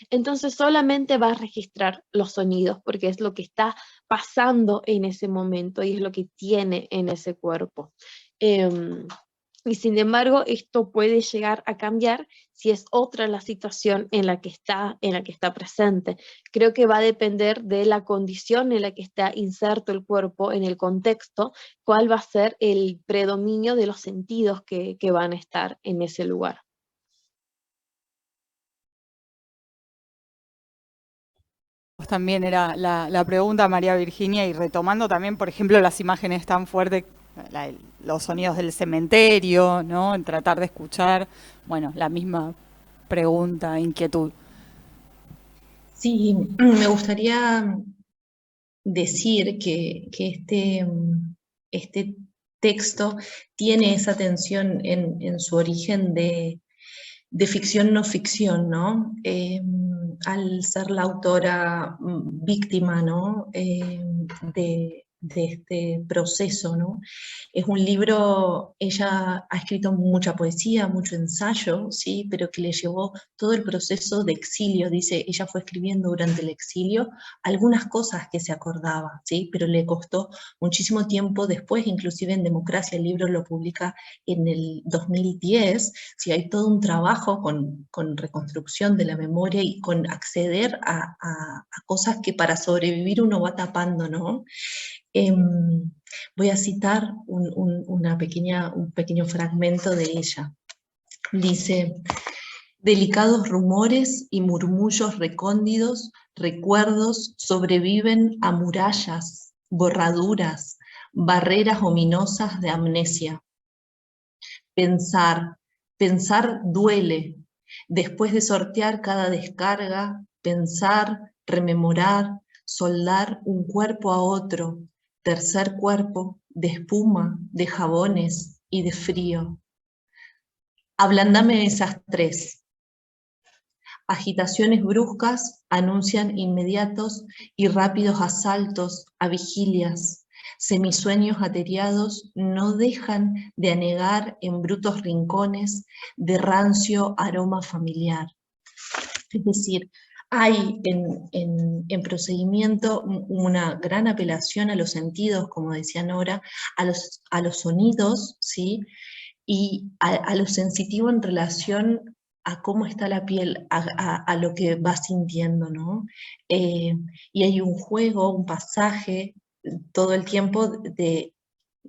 Entonces solamente va a registrar los sonidos porque es lo que está pasando en ese momento y es lo que tiene en ese cuerpo. Y sin embargo, esto puede llegar a cambiar si es otra la situación en la que está presente. Creo que va a depender de la condición en la que está inserto el cuerpo en el contexto, cuál va a ser el predominio de los sentidos que van a estar en ese lugar. También era la pregunta, María Virginia, y retomando también, por ejemplo, las imágenes tan fuertes, los sonidos del cementerio, ¿no? En tratar de escuchar, bueno, la misma pregunta, inquietud. Sí, me gustaría decir que este texto tiene esa tensión en su origen de ficción no ficción, ¿no? Al ser la autora víctima, ¿no? este proceso, ¿no? Es un libro, ella ha escrito mucha poesía, mucho ensayo, ¿sí? Pero que le llevó todo el proceso de exilio. Dice, ella fue escribiendo durante el exilio algunas cosas que se acordaba, ¿sí? Pero le costó muchísimo tiempo después, inclusive en Democracia, el libro lo publica en el 2010, ¿sí? Hay todo un trabajo con reconstrucción de la memoria y con acceder a cosas que para sobrevivir uno va tapando, ¿no? Voy a citar un pequeño fragmento de ella. Dice, delicados rumores y murmullos recóndidos, recuerdos sobreviven a murallas, borraduras, barreras ominosas de amnesia. Pensar duele. Después de sortear cada descarga, pensar, rememorar, soldar un cuerpo a otro, tercer cuerpo, de espuma, de jabones y de frío. Ablándame esas tres. Agitaciones bruscas anuncian inmediatos y rápidos asaltos a vigilias. Semisueños ateriados no dejan de anegar en brutos rincones de rancio aroma familiar. Es decir, hay en procedimiento una gran apelación a los sentidos, como decía Nora, a los sonidos, ¿sí? Y a lo sensitivo en relación a cómo está la piel, a lo que va sintiendo, ¿no? Y hay un juego, un pasaje, todo el tiempo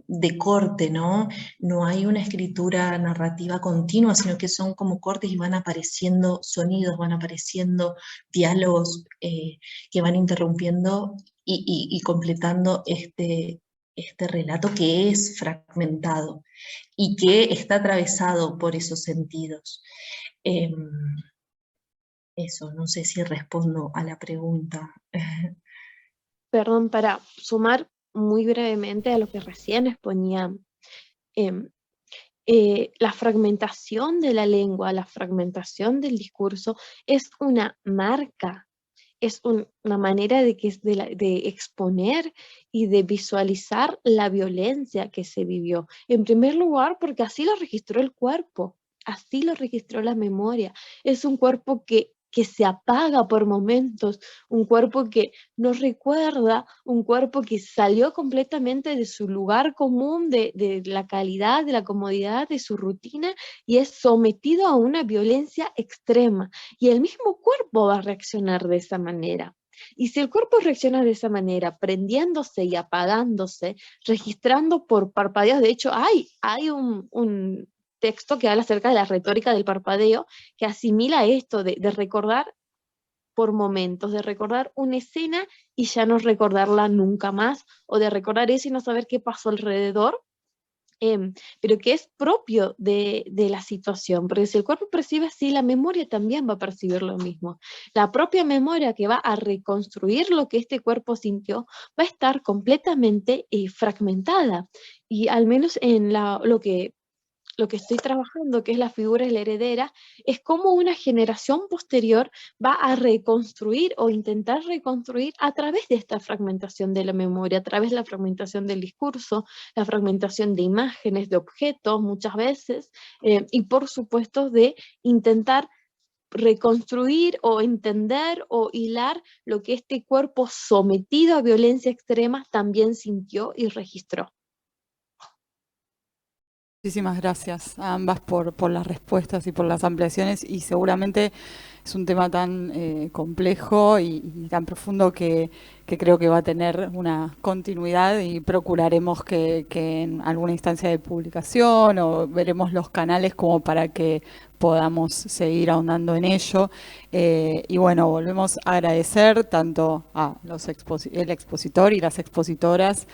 de corte, ¿no? No hay una escritura narrativa continua, sino que son como cortes y van apareciendo sonidos, van apareciendo diálogos que van interrumpiendo y completando este relato que es fragmentado y que está atravesado por esos sentidos. Eso, no sé si respondo a la pregunta. Perdón, para sumar muy brevemente a lo que recién exponía, la fragmentación de la lengua, la fragmentación del discurso es una marca, es una manera de exponer y de visualizar la violencia que se vivió. En primer lugar, porque así lo registró el cuerpo, así lo registró la memoria. Es un cuerpo que se apaga por momentos, un cuerpo que no recuerda, un cuerpo que salió completamente de su lugar común, de la calidad, de la comodidad, de su rutina, y es sometido a una violencia extrema. Y el mismo cuerpo va a reaccionar de esa manera. Y si el cuerpo reacciona de esa manera, prendiéndose y apagándose, registrando por parpadeos, de hecho hay un texto que habla acerca de la retórica del parpadeo, que asimila esto de recordar por momentos, de recordar una escena y ya no recordarla nunca más, o de recordar eso y no saber qué pasó alrededor, pero que es propio de la situación, porque si el cuerpo percibe así, la memoria también va a percibir lo mismo. La propia memoria que va a reconstruir lo que este cuerpo sintió va a estar completamente fragmentada, y al menos en lo que estoy trabajando, que es la figura de la heredera, es como una generación posterior va a reconstruir o intentar reconstruir a través de esta fragmentación de la memoria, a través de la fragmentación del discurso, la fragmentación de imágenes, de objetos muchas veces, y por supuesto de intentar reconstruir o entender o hilar lo que este cuerpo sometido a violencia extrema también sintió y registró. Muchísimas gracias a ambas por las respuestas y por las ampliaciones, y seguramente es un tema tan complejo y tan profundo que creo que va a tener una continuidad, y procuraremos que en alguna instancia de publicación o veremos los canales como para que podamos seguir ahondando en ello. Y bueno, volvemos a agradecer tanto a el expositor y las expositoras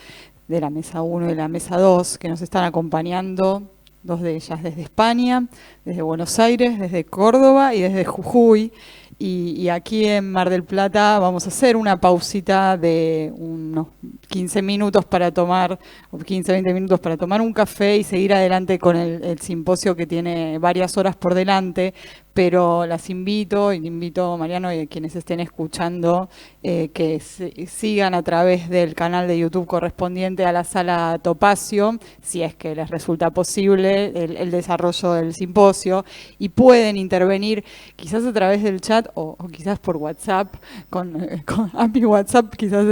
de la mesa 1 y de la mesa 2, que nos están acompañando, dos de ellas desde España, desde Buenos Aires, desde Córdoba y desde Jujuy. Y aquí en Mar del Plata vamos a hacer una pausita de unos 15 minutos para tomar, o 15-20 minutos para tomar un café y seguir adelante con el simposio, que tiene varias horas por delante. pero las invito, y invito, Mariano, y a quienes estén escuchando, que sigan a través del canal de YouTube correspondiente a la Sala Topacio, si es que les resulta posible, el desarrollo del simposio, y pueden intervenir quizás a través del chat o quizás por WhatsApp, a mi WhatsApp quizás,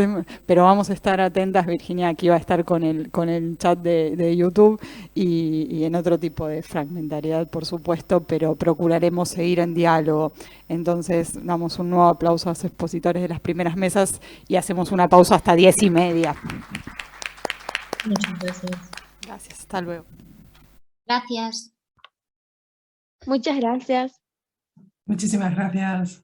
pero vamos a estar atentas. Virginia aquí va a estar con el chat de YouTube y en otro tipo de fragmentariedad, por supuesto, pero procuraremos seguir en diálogo. Entonces damos un nuevo aplauso a los expositores de las primeras mesas y hacemos una pausa hasta 10:30. Muchas gracias. Gracias, hasta luego. Gracias. Muchas gracias. Muchísimas gracias.